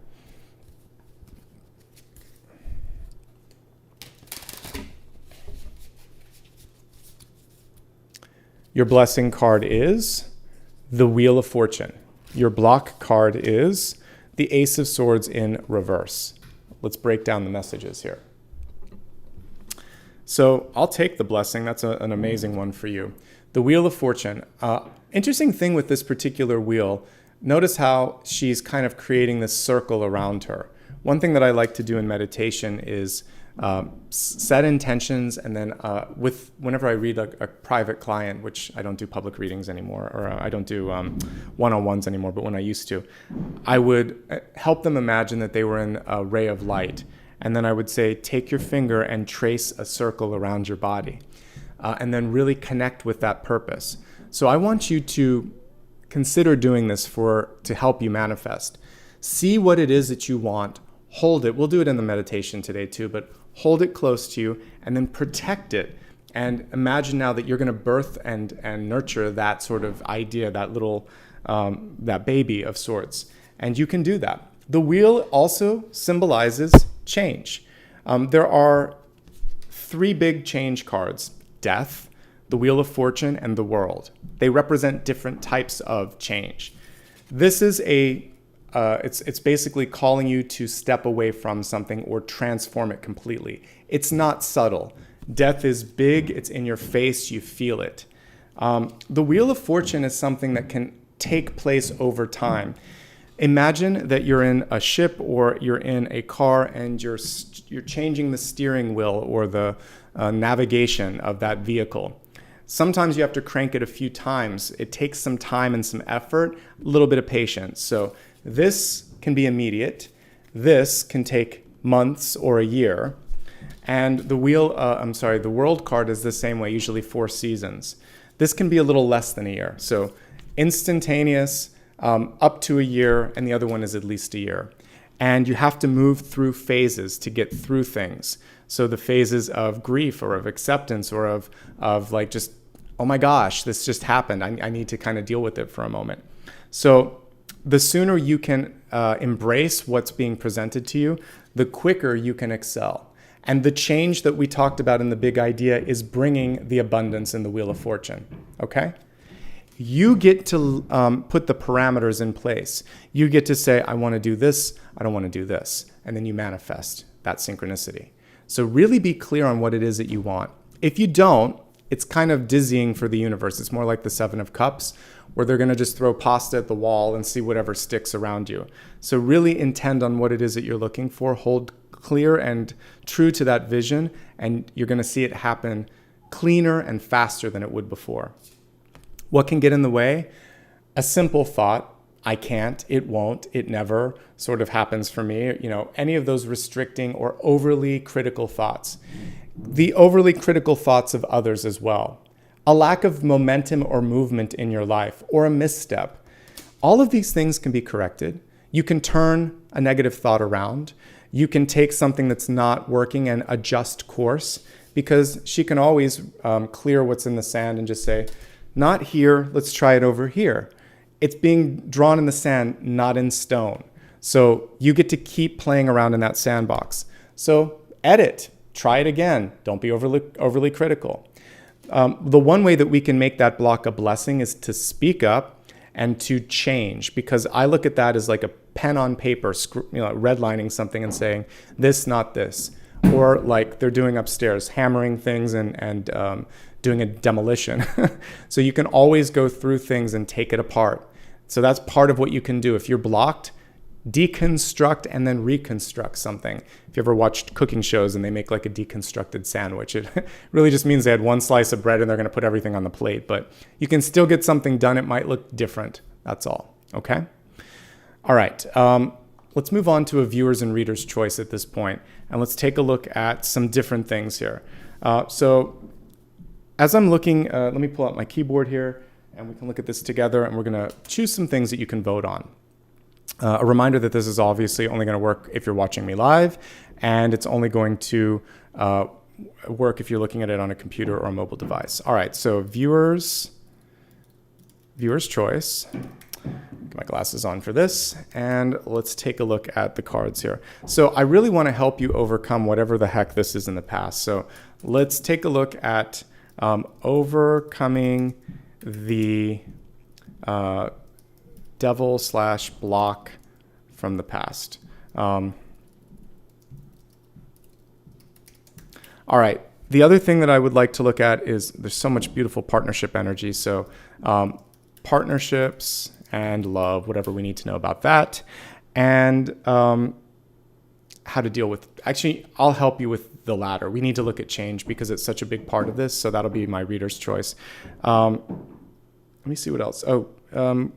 Your blessing card is the Wheel of Fortune. Your block card is the Ace of Swords in reverse. Let's break down the messages here. So I'll take the blessing. That's an amazing one for you. The Wheel of Fortune. Interesting thing with this particular wheel, notice how she's kind of creating this circle around her. One thing that I like to do in meditation is set intentions, and then whenever I read a private client, which I don't do public readings anymore, or I don't do one-on-ones anymore, but when I used to, I would help them imagine that they were in a ray of light. And then I would say, take your finger and trace a circle around your body, and then really connect with that purpose. So I want you to consider doing this to help you manifest. See what it is that you want. Hold it. We'll do it in the meditation today too, but hold it close to you, and then protect it. And imagine now that you're going to birth and nurture that sort of idea, that little, that baby of sorts. And you can do that. The wheel also symbolizes change. There are 3 big change cards: death, the Wheel of Fortune, and the World. They represent different types of change. This is it's basically calling you to step away from something or transform it completely. It's not subtle. Death is big, it's in your face, you feel it. The Wheel of Fortune is something that can take place over time. Imagine that you're in a ship or you're in a car and you're changing the steering wheel or the navigation of that vehicle. Sometimes you have to crank it a few times. It takes some time and some effort, a little bit of patience. So this can be immediate. This can take months or a year. And the World card is the same way, usually 4 seasons. This can be a little less than a year. So instantaneous, up to a year, and the other one is at least a year. And you have to move through phases to get through things. So the phases of grief or of acceptance or of like just, oh my gosh, this just happened. I need to kind of deal with it for a moment. So the sooner you can embrace what's being presented to you, the quicker you can excel. And the change that we talked about in the big idea is bringing the abundance in the Wheel of Fortune, okay? You get to put the parameters in place. You get to say, I want to do this, I don't want to do this. And then you manifest that synchronicity. So really be clear on what it is that you want. If you don't, it's kind of dizzying for the universe. It's more like the 7 of Cups, where they're going to just throw pasta at the wall and see whatever sticks around you. So really intend on what it is that you're looking for. Hold clear and true to that vision, and you're going to see it happen cleaner and faster than it would before. What can get in the way? A simple thought: I can't, it won't, it never sort of happens for me. Any of those restricting or overly critical thoughts. The overly critical thoughts of others as well. A lack of momentum or movement in your life, or a misstep. All of these things can be corrected. You can turn a negative thought around. You can take something that's not working and adjust course, because she can always clear what's in the sand and just say, not here, let's try it over here. It's being drawn in the sand, not in stone. So you get to keep playing around in that sandbox. So edit, try it again. Don't be overly critical. The one way that we can make that block a blessing is to speak up and to change, because I look at that as like a pen on paper, redlining something and saying this, not this, or like they're doing upstairs, hammering things and doing a demolition. So you can always go through things and take it apart. So that's part of what you can do. If you're blocked, deconstruct and then reconstruct something. If you ever watched cooking shows and they make like a deconstructed sandwich, it really just means they had one slice of bread and they're going to put everything on the plate, but you can still get something done. It might look different. That's all. Okay. All right. Let's move on to a viewer's and reader's choice at this point, and let's take a look at some different things here. So as I'm looking, let me pull out my keyboard here and we can look at this together, and we're going to choose some things that you can vote on. A reminder that this is obviously only going to work if you're watching me live, and it's only going to work if you're looking at it on a computer or a mobile device. All right, so viewer's choice. Get my glasses on for this, and let's take a look at the cards here. So I really want to help you overcome whatever the heck this is in the past. So let's take a look at overcoming the devil/block from the past. All right. The other thing that I would like to look at is there's so much beautiful partnership energy. So partnerships and love, whatever we need to know about that. And how to deal with, actually, I'll help you with the latter. We need to look at change because it's such a big part of this. So that'll be my reader's choice. Let me see what else.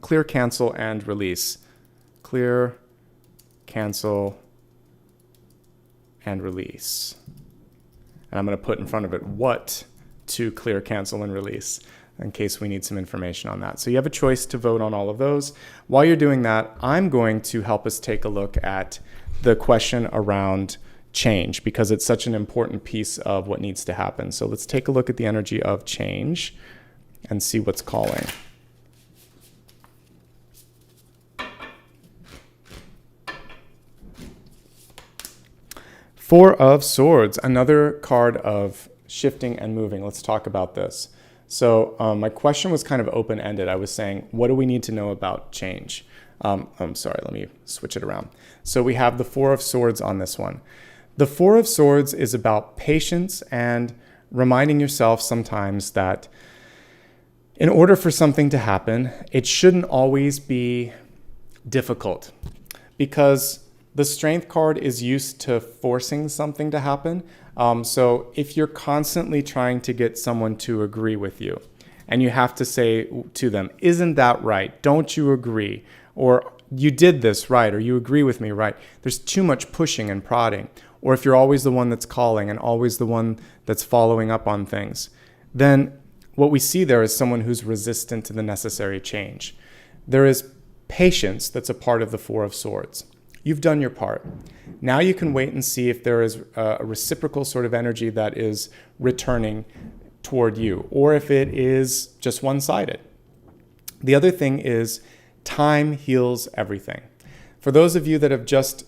Clear, cancel, and release. Clear, cancel, and release. And I'm going to put in front of it what to clear, cancel, and release in case we need some information on that. So you have a choice to vote on all of those. While you're doing that, I'm going to help us take a look at the question around change, because it's such an important piece of what needs to happen. So let's take a look at the energy of change and see what's calling. Four of Swords, another card of shifting and moving. Let's talk about this. So my question was kind of open-ended. I was saying, what do we need to know about change? I'm sorry, let me switch it around. So we have the Four of Swords on this one. The Four of Swords is about patience and reminding yourself sometimes that in order for something to happen, it shouldn't always be difficult, because the Strength card is used to forcing something to happen. So if you're constantly trying to get someone to agree with you, and you have to say to them, isn't that right? Don't you agree? Or you did this right, or you agree with me, right? There's too much pushing and prodding. Or if you're always the one that's calling and always the one that's following up on things, then what we see there is someone who's resistant to the necessary change. There is patience that's a part of the Four of Swords. You've done your part. Now you can wait and see if there is a reciprocal sort of energy that is returning toward you, or if it is just one-sided. The other thing is time heals everything. For those of you that have just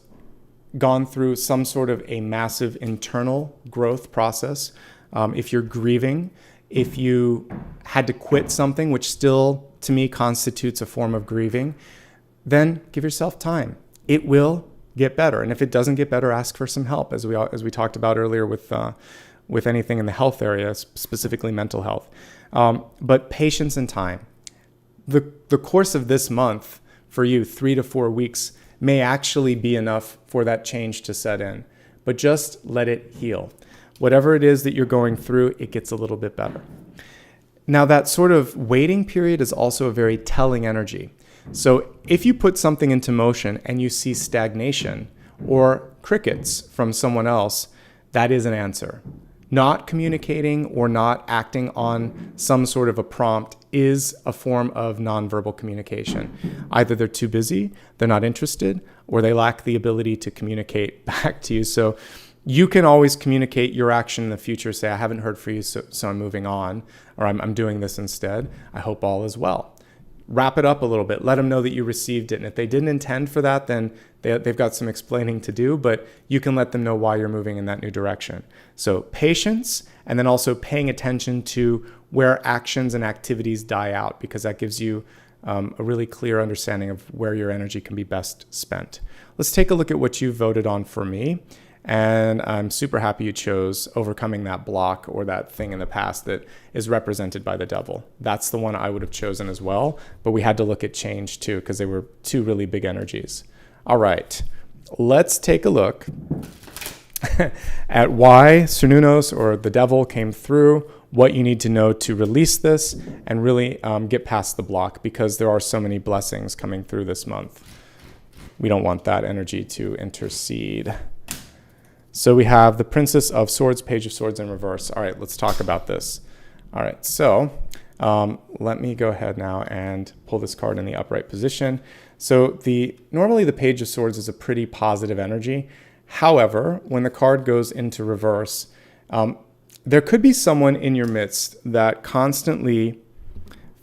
gone through some sort of a massive internal growth process, if you're grieving, if you had to quit something, which still to me constitutes a form of grieving, then give yourself time. It will get better. And if it doesn't get better, ask for some help, as we talked about earlier with anything in the health area, specifically mental health. But patience and time. The course of this month for you, 3 to 4 weeks, may actually be enough for that change to set in. But just let it heal. Whatever it is that you're going through, it gets a little bit better. Now, that sort of waiting period is also a very telling energy. So if you put something into motion and you see stagnation or crickets from someone else, that is an answer. Not communicating or not acting on some sort of a prompt is a form of nonverbal communication. Either they're too busy, they're not interested, or they lack the ability to communicate back to you. So you can always communicate your action in the future. Say, I haven't heard from you, so I'm moving on, or I'm doing this instead. I hope all is well. Wrap it up a little bit. Let them know that you received it. And if they didn't intend for that, then they've got some explaining to do, but you can let them know why you're moving in that new direction. So patience, and then also paying attention to where actions and activities die out, because that gives you a really clear understanding of where your energy can be best spent. Let's take a look at what you voted on for me. And I'm super happy you chose overcoming that block or that thing in the past that is represented by the devil. That's the one I would have chosen as well, but we had to look at change too, because they were two really big energies. All right, let's take a look at why Cernunnos or the devil came through, what you need to know to release this and really get past the block, because there are so many blessings coming through this month. We don't want that energy to intercede. So we have the Princess of Swords, Page of Swords in reverse. All right, let's talk about this. All right, so let me go ahead now and pull this card in the upright position. So normally the Page of Swords is a pretty positive energy. However, when the card goes into reverse, there could be someone in your midst that constantly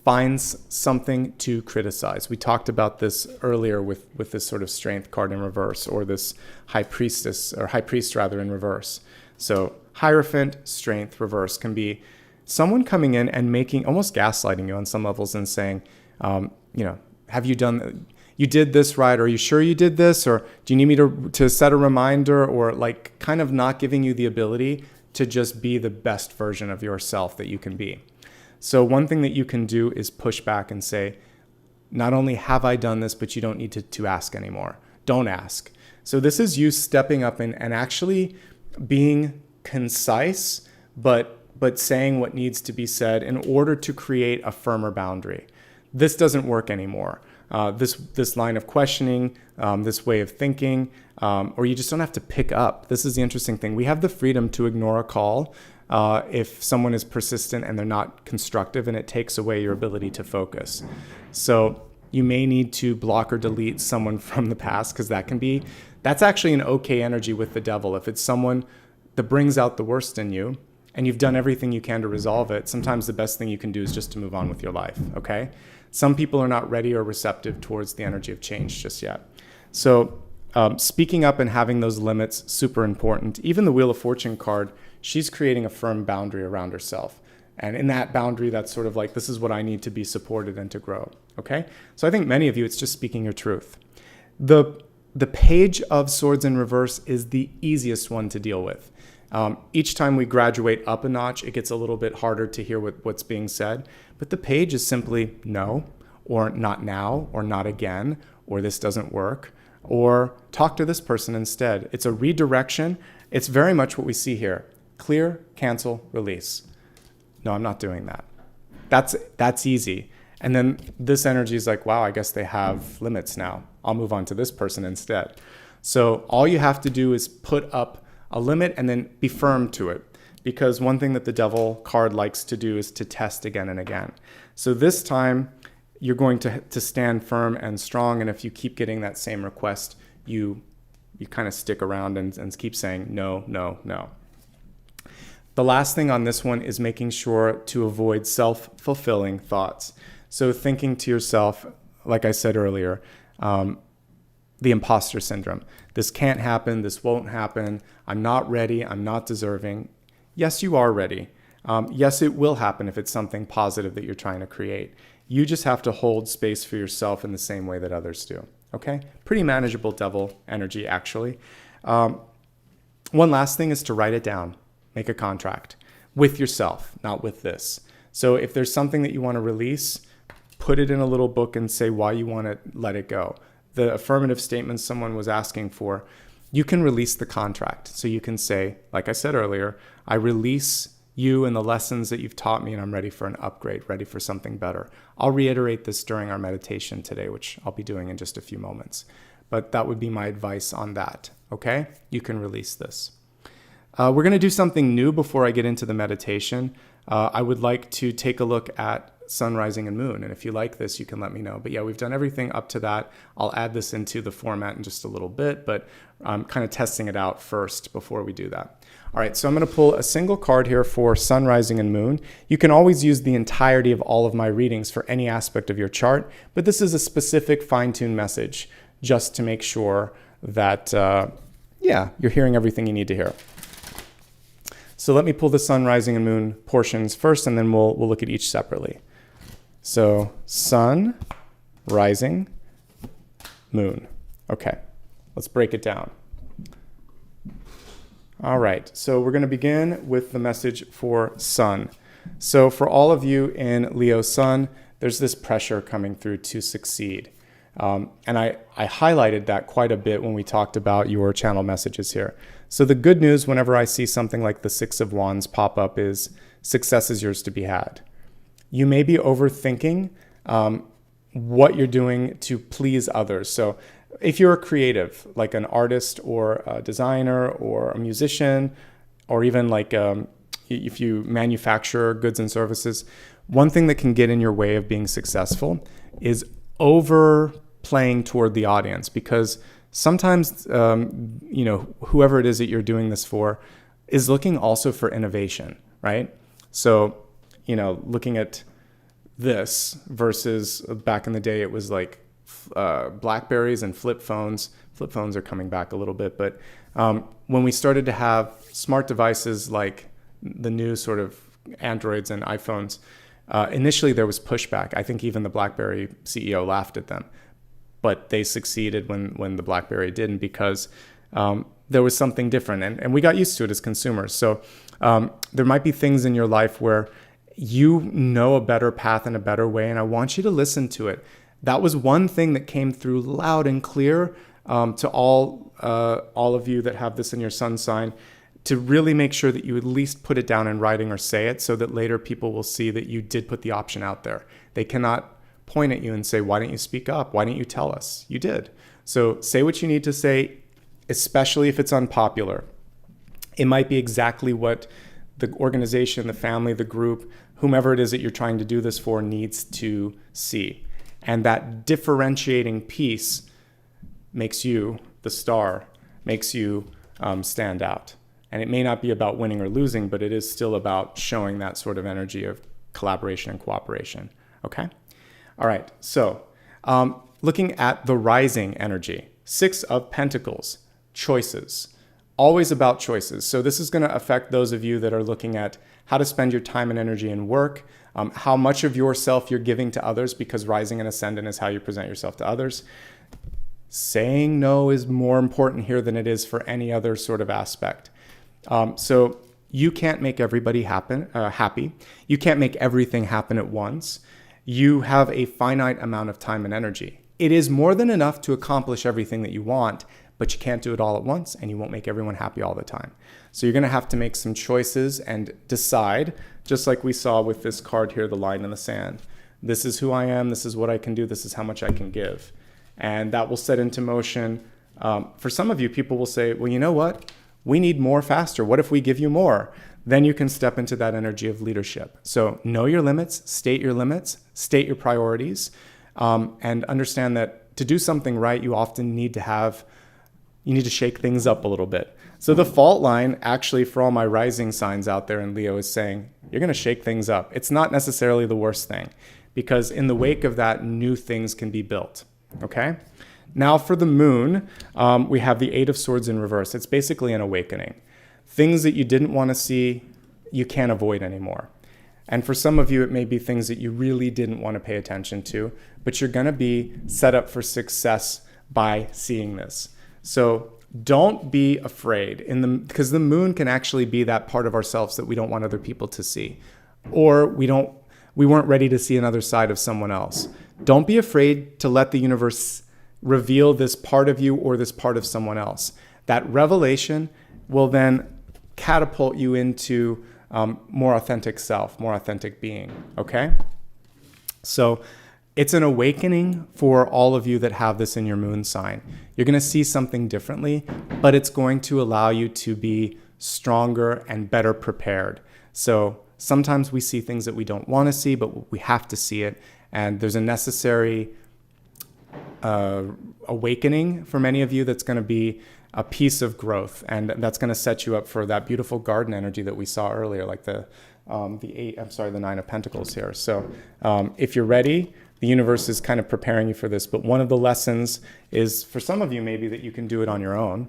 finds something to criticize. We talked about this earlier with this sort of Strength card in reverse, or this High Priest in reverse. So Hierophant, Strength, reverse can be someone coming in and almost gaslighting you on some levels and saying, have you did this right? Are you sure you did this? Or do you need me to set a reminder? Or like kind of not giving you the ability to just be the best version of yourself that you can be. So one thing that you can do is push back and say, not only have I done this, but you don't need to ask anymore. Don't ask. So this is you stepping up and actually being concise, but saying what needs to be said in order to create a firmer boundary. This doesn't work anymore. This line of questioning, this way of thinking, or you just don't have to pick up. This is the interesting thing. We have the freedom to ignore a call if someone is persistent and they're not constructive, and it takes away your ability to focus. So you may need to block or delete someone from the past, because that can be That's actually an okay energy with the devil. If it's someone that brings out the worst in you and you've done everything you can to resolve it, sometimes the best thing you can do is just to move on with your life, okay? Some people are not ready or receptive towards the energy of change just yet. So speaking up and having those limits, super important. Even the Wheel of Fortune card, she's creating a firm boundary around herself. And in that boundary, that's sort of like, this is what I need to be supported and to grow, okay? So I think many of you, it's just speaking your truth. The Page of Swords in reverse is the easiest one to deal with. Each time we graduate up a notch, it gets a little bit harder to hear what's being said. But the page is simply no, or not now, or not again, or this doesn't work, or talk to this person instead. It's a redirection. It's very much what we see here. Clear, cancel, release. No, I'm not doing that. That's easy. And then this energy is like, wow, I guess they have limits now. I'll move on to this person instead. So all you have to do is put up a limit and then be firm to it. Because one thing that the devil card likes to do is to test again and again. So this time you're going to stand firm and strong. And if you keep getting that same request, you kind of stick around and keep saying no, no, no. The last thing on this one is making sure to avoid self-fulfilling thoughts. So thinking to yourself, like I said earlier, the imposter syndrome. This can't happen. This won't happen. I'm not ready. I'm not deserving. Yes, you are ready. Yes, it will happen if it's something positive that you're trying to create. You just have to hold space for yourself in the same way that others do. Okay? Pretty manageable devil energy, actually. One last thing is to write it down. Make a contract with yourself, not with this. So if there's something that you want to release, put it in a little book and say why you want to let it go. The affirmative statements someone was asking for, you can release the contract. So you can say, like I said earlier, I release you and the lessons that you've taught me, and I'm ready for an upgrade, ready for something better. I'll reiterate this during our meditation today, which I'll be doing in just a few moments. But that would be my advice on that, okay? You can release this. We're going to do something new before I get into the meditation. I would like to take a look at sun, rising, and moon. And if you like this, you can let me know. But yeah, we've done everything up to that. I'll add this into the format in just a little bit, but I'm kind of testing it out first before we do that. All right, so I'm going to pull a single card here for sun, rising, and moon. You can always use the entirety of all of my readings for any aspect of your chart, but this is a specific fine-tuned message just to make sure that, you're hearing everything you need to hear. So let me pull the sun, rising, and moon portions first, and then we'll look at each separately. So sun, rising, moon. Okay, let's break it down. All right, so we're going to begin with the message for sun. So for all of you in Leo sun, there's this pressure coming through to succeed. And I highlighted that quite a bit when we talked about your channel messages here. So the good news whenever I see something like the Six of Wands pop up is success is yours to be had. You may be overthinking what you're doing to please others. So if you're a creative, like an artist or a designer or a musician, or even like if you manufacture goods and services, one thing that can get in your way of being successful is overplaying toward the audience, because sometimes, whoever it is that you're doing this for is looking also for innovation, right? So, looking at this versus back in the day, it was like Blackberries and flip phones. Flip phones are coming back a little bit, but when we started to have smart devices like the new sort of Androids and iPhones, initially there was pushback. I think even the BlackBerry CEO laughed at them, but they succeeded when the BlackBerry didn't, because there was something different, and we got used to it as consumers. So there might be things in your life where you know a better path and a better way, and I want you to listen to it. That was one thing that came through loud and clear to all of you that have this in your sun sign, to really make sure that you at least put it down in writing or say it, so that later people will see that you did put the option out there. They cannot point at you and say, why didn't you speak up? Why didn't you tell us? You did. So say what you need to say, especially if it's unpopular. It might be exactly what the organization, the family, the group, whomever it is that you're trying to do this for needs to see. And that differentiating piece makes you the star makes you stand out. And it may not be about winning or losing, but it is still about showing that sort of energy of collaboration and cooperation. Okay? All right, so looking at the rising energy, 6 of Pentacles, choices. Always about choices. So this is going to affect those of you that are looking at how to spend your time and energy in work, how much of yourself you're giving to others, because rising and ascendant is how you present yourself to others. Saying no is more important here than it is for any other sort of aspect. So you can't make everybody happy. You can't make everything happen at once. You have a finite amount of time and energy. It is more than enough to accomplish everything that you want, but you can't do it all at once, and you won't make everyone happy all the time. So you're going to have to make some choices and decide, just like we saw with this card here, the line in the sand. This is who I am, this is what I can do, this is how much I can give. And that will set into motion. For some of you, people will say, well, you know what? We need more faster. What if we give you more? Then you can step into that energy of leadership. So know your limits, state your priorities, and understand that to do something right, you often need to shake things up a little bit. So the fault line, actually, for all my rising signs out there in Leo, is saying you're going to shake things up. It's not necessarily the worst thing, because in the wake of that, new things can be built. Okay? Now for the moon, we have the 8 of Swords in reverse. It's basically an awakening. Things that you didn't want to see, you can't avoid anymore. And for some of you, it may be things that you really didn't want to pay attention to, but you're going to be set up for success by seeing this. So don't be afraid, because the moon can actually be that part of ourselves that we don't want other people to see, or we weren't ready to see another side of someone else. Don't be afraid to let the universe reveal this part of you or this part of someone else. That revelation will then catapult you into more authentic self, more authentic being, okay? So it's an awakening for all of you that have this in your moon sign. You're going to see something differently, but it's going to allow you to be stronger and better prepared. So sometimes we see things that we don't want to see, but we have to see it. And there's a necessary awakening for many of you that's going to be a piece of growth, and that's going to set you up for that beautiful garden energy that we saw earlier, like the 9 of Pentacles here. So if you're ready, the universe is kind of preparing you for this. But one of the lessons is, for some of you, maybe that you can do it on your own.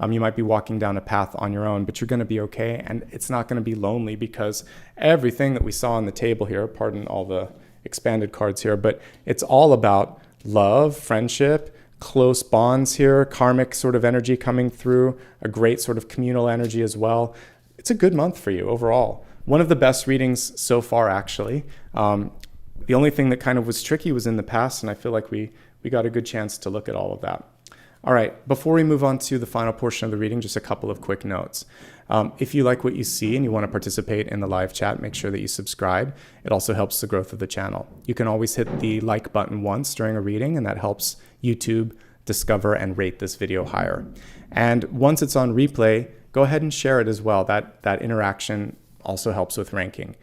You might be walking down a path on your own, but you're going to be okay, and it's not going to be lonely, because everything that we saw on the table here, pardon all the expanded cards here, but it's all about love, friendship, close bonds here, karmic sort of energy coming through, a great sort of communal energy as well. It's a good month for you overall. One of the best readings so far, actually. The only thing that kind of was tricky was in the past, and I feel like we got a good chance to look at all of that. All right, before we move on to the final portion of the reading, just a couple of quick notes. If you like what you see and you want to participate in the live chat, make sure that you subscribe. It also helps the growth of the channel. You can always hit the like button once during a reading, and that helps YouTube discover and rate this video higher. And once it's on replay, go ahead and share it as well. That interaction also helps with ranking.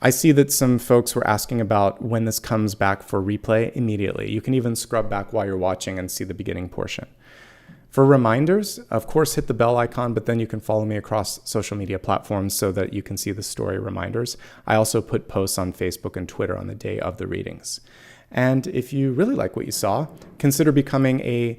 I see that some folks were asking about when this comes back for replay. Immediately. You can even scrub back while you're watching and see the beginning portion. For reminders, of course, hit the bell icon, but then you can follow me across social media platforms so that you can see the story reminders. I also put posts on Facebook and Twitter on the day of the readings. And if you really like what you saw, consider becoming a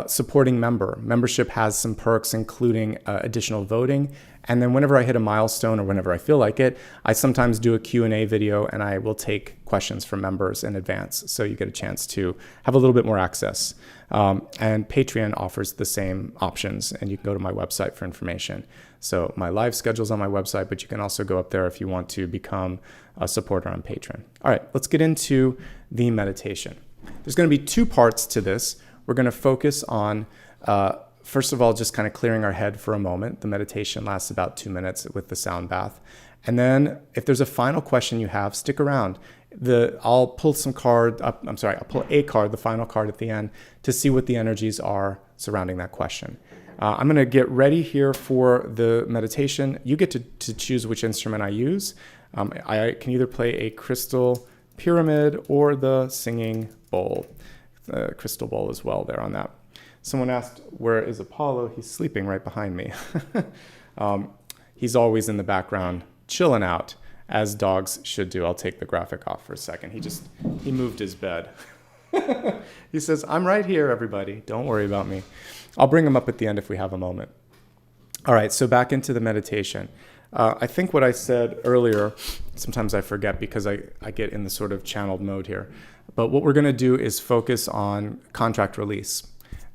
supporting member. Membership has some perks, including additional voting. And then whenever I hit a milestone or whenever I feel like it, I sometimes do a Q&A video, and I will take questions from members in advance. So you get a chance to have a little bit more access. And Patreon offers the same options, and you can go to my website for information. So my live schedule's on my website, but you can also go up there if you want to become a supporter on Patreon. All right, let's get into the meditation. There's going to be 2 parts to this. We're going to focus on, first of all, just kind of clearing our head for a moment. The meditation lasts about 2 minutes with the sound bath. And then if there's a final question you have, stick around. I'll pull some card up. I'll pull a card, the final card at the end, to see what the energies are surrounding that question. I'm going to get ready here for the meditation. You get to choose which instrument I use. I can either play a crystal pyramid or the singing bowl, the crystal bowl as well there on that. Someone asked, where is Apollo? He's sleeping right behind me. He's always in the background, chilling out, as dogs should do. I'll take the graphic off for a second. He moved his bed. He says, I'm right here, everybody. Don't worry about me. I'll bring him up at the end if we have a moment. All right, so back into the meditation. I think what I said earlier, sometimes I forget because I get in the sort of channeled mode here. But what we're going to do is focus on contract release,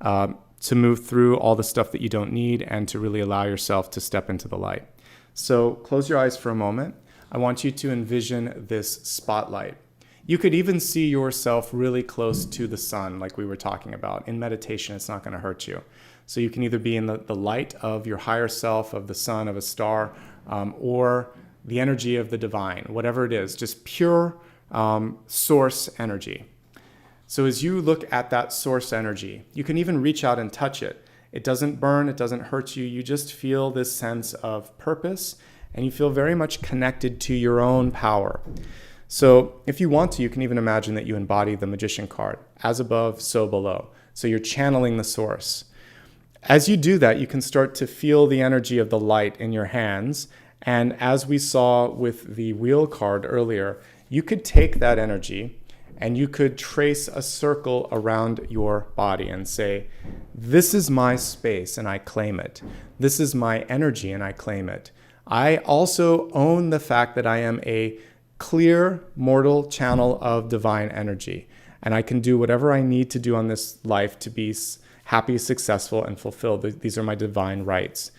to move through all the stuff that you don't need and to really allow yourself to step into the light. So close your eyes for a moment. I want you to envision this spotlight. You could even see yourself really close to the sun, like we were talking about. In meditation, it's not going to hurt you. So you can either be in the light of your higher self, of the sun, of a star, or the energy of the divine, whatever it is, just pure source energy. So as you look at that source energy, you can even reach out and touch it. It doesn't burn, it doesn't hurt you. You just feel this sense of purpose, and you feel very much connected to your own power. So if you want to, you can even imagine that you embody the magician card, as above, so below. So you're channeling the source. As you do that, you can start to feel the energy of the light in your hands. And as we saw with the wheel card earlier, you could take that energy and you could trace a circle around your body and say, this is my space and I claim it. This is my energy and I claim it. I also own the fact that I am a clear mortal channel of divine energy. And I can do whatever I need to do on this life to be happy, successful, and fulfilled. These are my divine rights.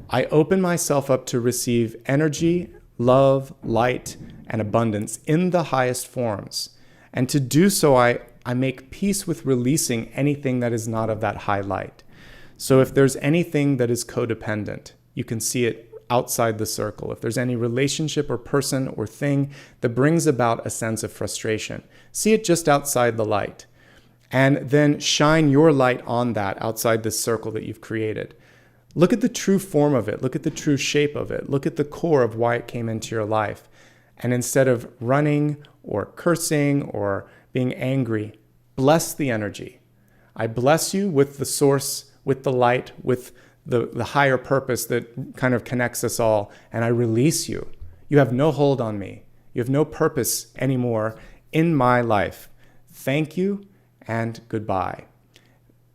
I open myself up to receive energy, love, light, and abundance in the highest forms. And to do so, I make peace with releasing anything that is not of that high light. So if there's anything that is codependent, you can see it outside the circle. If there's any relationship or person or thing that brings about a sense of frustration, see it just outside the light. And then shine your light on that outside this circle that you've created. Look at the true form of it. Look at the true shape of it. Look at the core of why it came into your life. And instead of running or cursing or being angry, bless the energy. I bless you with the source, with the light, with the higher purpose that kind of connects us all. And I release you. You have no hold on me. You have no purpose anymore in my life. Thank you. And goodbye.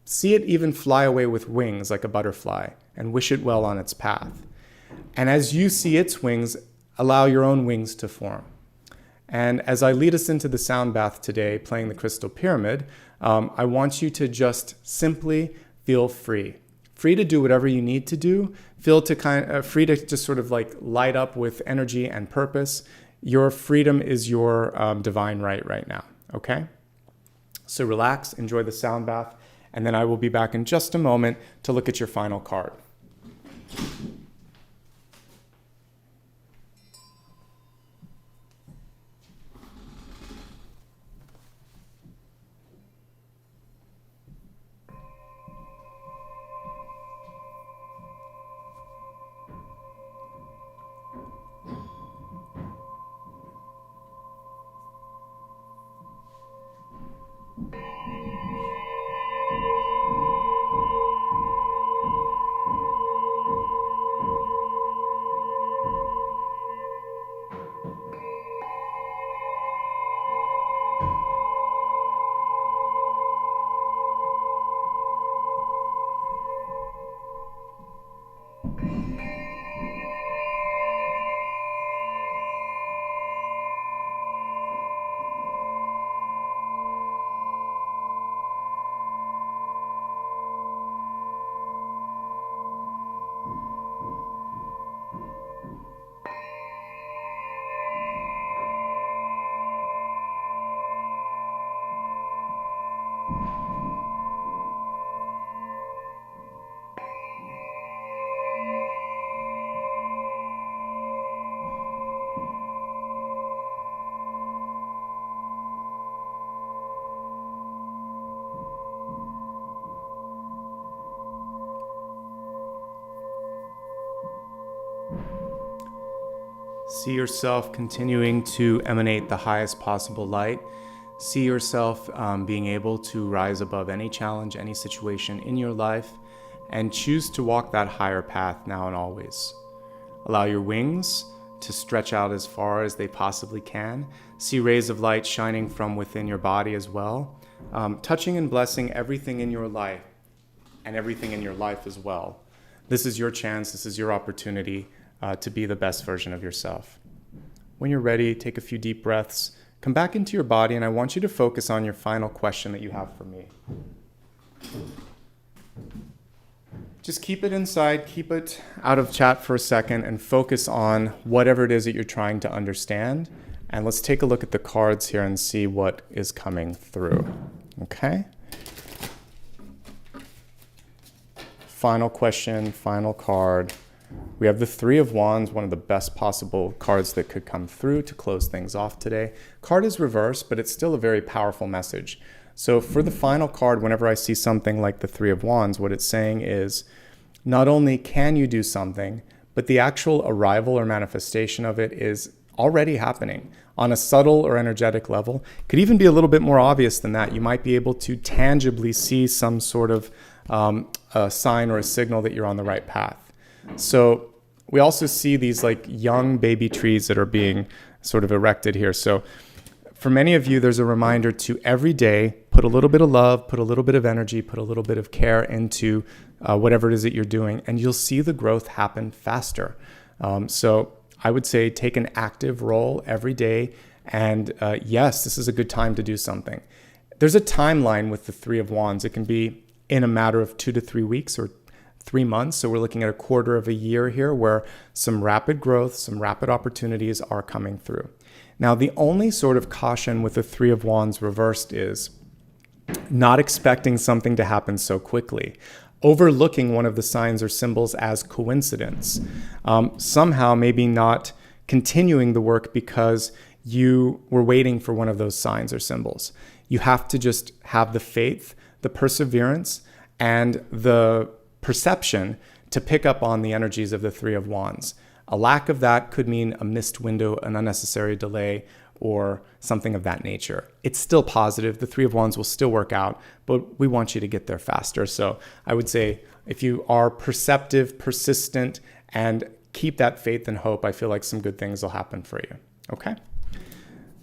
See it even fly away with wings like a butterfly and wish it well on its path. And as you see its wings, allow your own wings to form. And as I lead us into the sound bath today, playing the crystal pyramid, I want you to just simply feel free. Free to do whatever you need to do. Free to just sort of like light up with energy and purpose. Your freedom is your divine right now, okay? So relax, enjoy the sound bath, and then I will be back in just a moment to look at your final card. See yourself continuing to emanate the highest possible light. See yourself being able to rise above any challenge, any situation in your life, and choose to walk that higher path now and always. Allow your wings to stretch out as far as they possibly can. See rays of light shining from within your body as well, touching and blessing everything in your life and everything in your life as well. This is your chance, this is your opportunity to be the best version of yourself. When you're ready, take a few deep breaths, come back into your body, and I want you to focus on your final question that you have for me. Just keep it inside, keep it out of chat for a second, and focus on whatever it is that you're trying to understand. And let's take a look at the cards here and see what is coming through. Okay? Final question, final card. We have the Three of Wands, one of the best possible cards that could come through to close things off today. Card is reversed, but it's still a very powerful message. So for the final card, whenever I see something like the Three of Wands, what it's saying is not only can you do something, but the actual arrival or manifestation of it is already happening on a subtle or energetic level. It could even be a little bit more obvious than that. You might be able to tangibly see some sort of a sign or a signal that you're on the right path. So we also see these like young baby trees that are being sort of erected here. So for many of you, there's a reminder to every day put a little bit of love, put a little bit of energy, put a little bit of care into whatever it is that you're doing, and you'll see the growth happen faster. So I would say take an active role every day. And yes, this is a good time to do something. There's a timeline with the Three of Wands. It can be in a matter of 2 to 3 weeks or 3 months. So we're looking at a quarter of a year here where some rapid growth, some rapid opportunities are coming through. Now, the only sort of caution with the Three of Wands reversed is not expecting something to happen so quickly. Overlooking one of the signs or symbols as coincidence. Somehow maybe not continuing the work because you were waiting for one of those signs or symbols. You have to just have the faith, the perseverance, and the perception to pick up on the energies of the Three of Wands. A lack of that could mean a missed window, an unnecessary delay, or something of that nature. It's still positive. The Three of Wands will still work out, but we want you to get there faster. So I would say if you are perceptive, persistent, and keep that faith and hope, I feel like some good things will happen for you. Okay?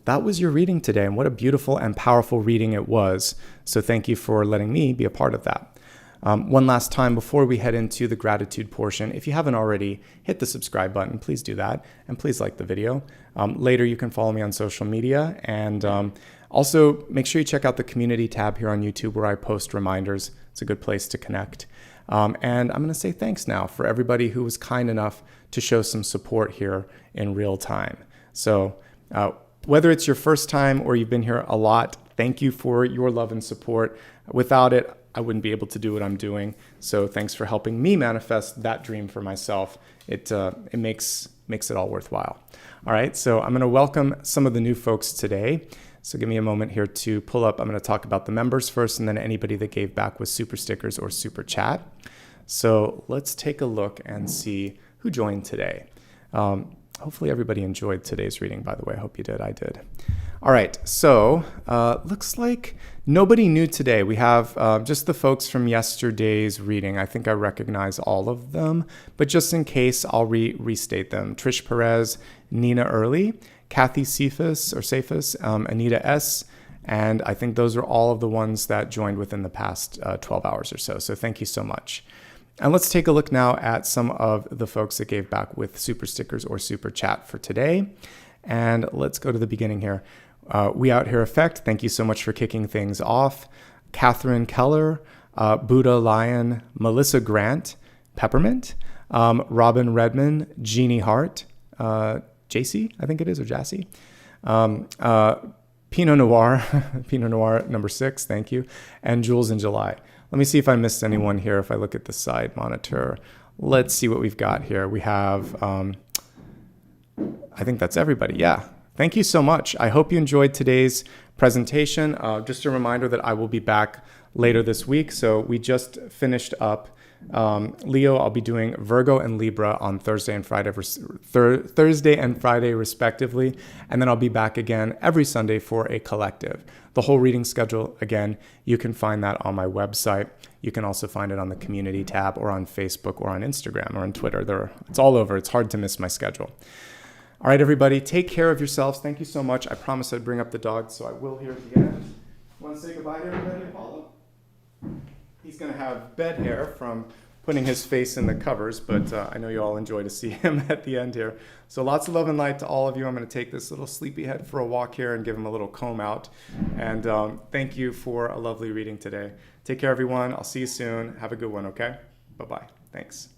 That was your reading today, and what a beautiful and powerful reading it was. So thank you for letting me be a part of that. One last time before we head into the gratitude portion, if you haven't already, hit the subscribe button. Please do that. And please like the video. Later, you can follow me on social media. And also, make sure you check out the community tab here on YouTube where I post reminders. It's a good place to connect. And I'm going to say thanks now for everybody who was kind enough to show some support here in real time. So whether it's your first time or you've been here a lot, thank you for your love and support. Without it, I wouldn't be able to do what I'm doing. So thanks for helping me manifest that dream for myself. It makes it all worthwhile. All right, so I'm going to welcome some of the new folks today. So give me a moment here to pull up. I'm going to talk about the members first and then anybody that gave back with super stickers or super chat. So let's take a look and see who joined today. Hopefully everybody enjoyed today's reading, by the way. I hope you did. I did. All right, so looks like nobody new today. We have just the folks from yesterday's reading. I think I recognize all of them, but just in case, I'll restate them. Trish Perez, Nina Early, Kathy Cephas, Anita S., and I think those are all of the ones that joined within the past 12 hours or so. So thank you so much. And let's take a look now at some of the folks that gave back with super stickers or super chat for today. And let's go to the beginning here. We Out Here Effect, thank you so much for kicking things off. Catherine Keller, Buddha Lion, Melissa Grant, Peppermint, Robin Redman, Jeannie Hart, JC, I think it is, or Jassy. Pinot Noir, Pinot Noir number 6, thank you. And Jules in July. Let me see if I missed anyone here. If I look at the side monitor, let's see what we've got here. We have, I think that's everybody. Yeah. Thank you so much. I hope you enjoyed today's presentation. Just a reminder that I will be back later this week. So we just finished up Leo, I'll be doing Virgo and Libra on Thursday and Friday, respectively. And then I'll be back again every Sunday for a collective. The whole reading schedule, again, you can find that on my website. You can also find it on the community tab or on Facebook or on Instagram or on Twitter. It's all over. It's hard to miss my schedule. All right, everybody, take care of yourselves. Thank you so much. I promised I'd bring up the dog, so I will here at the end. Want to say goodbye to everybody, Apollo? He's going to have bed hair from putting his face in the covers, but I know you all enjoy to see him at the end here. So lots of love and light to all of you. I'm going to take this little sleepyhead for a walk here and give him a little comb out. And thank you for a lovely reading today. Take care, everyone. I'll see you soon. Have a good one, okay? Bye-bye. Thanks.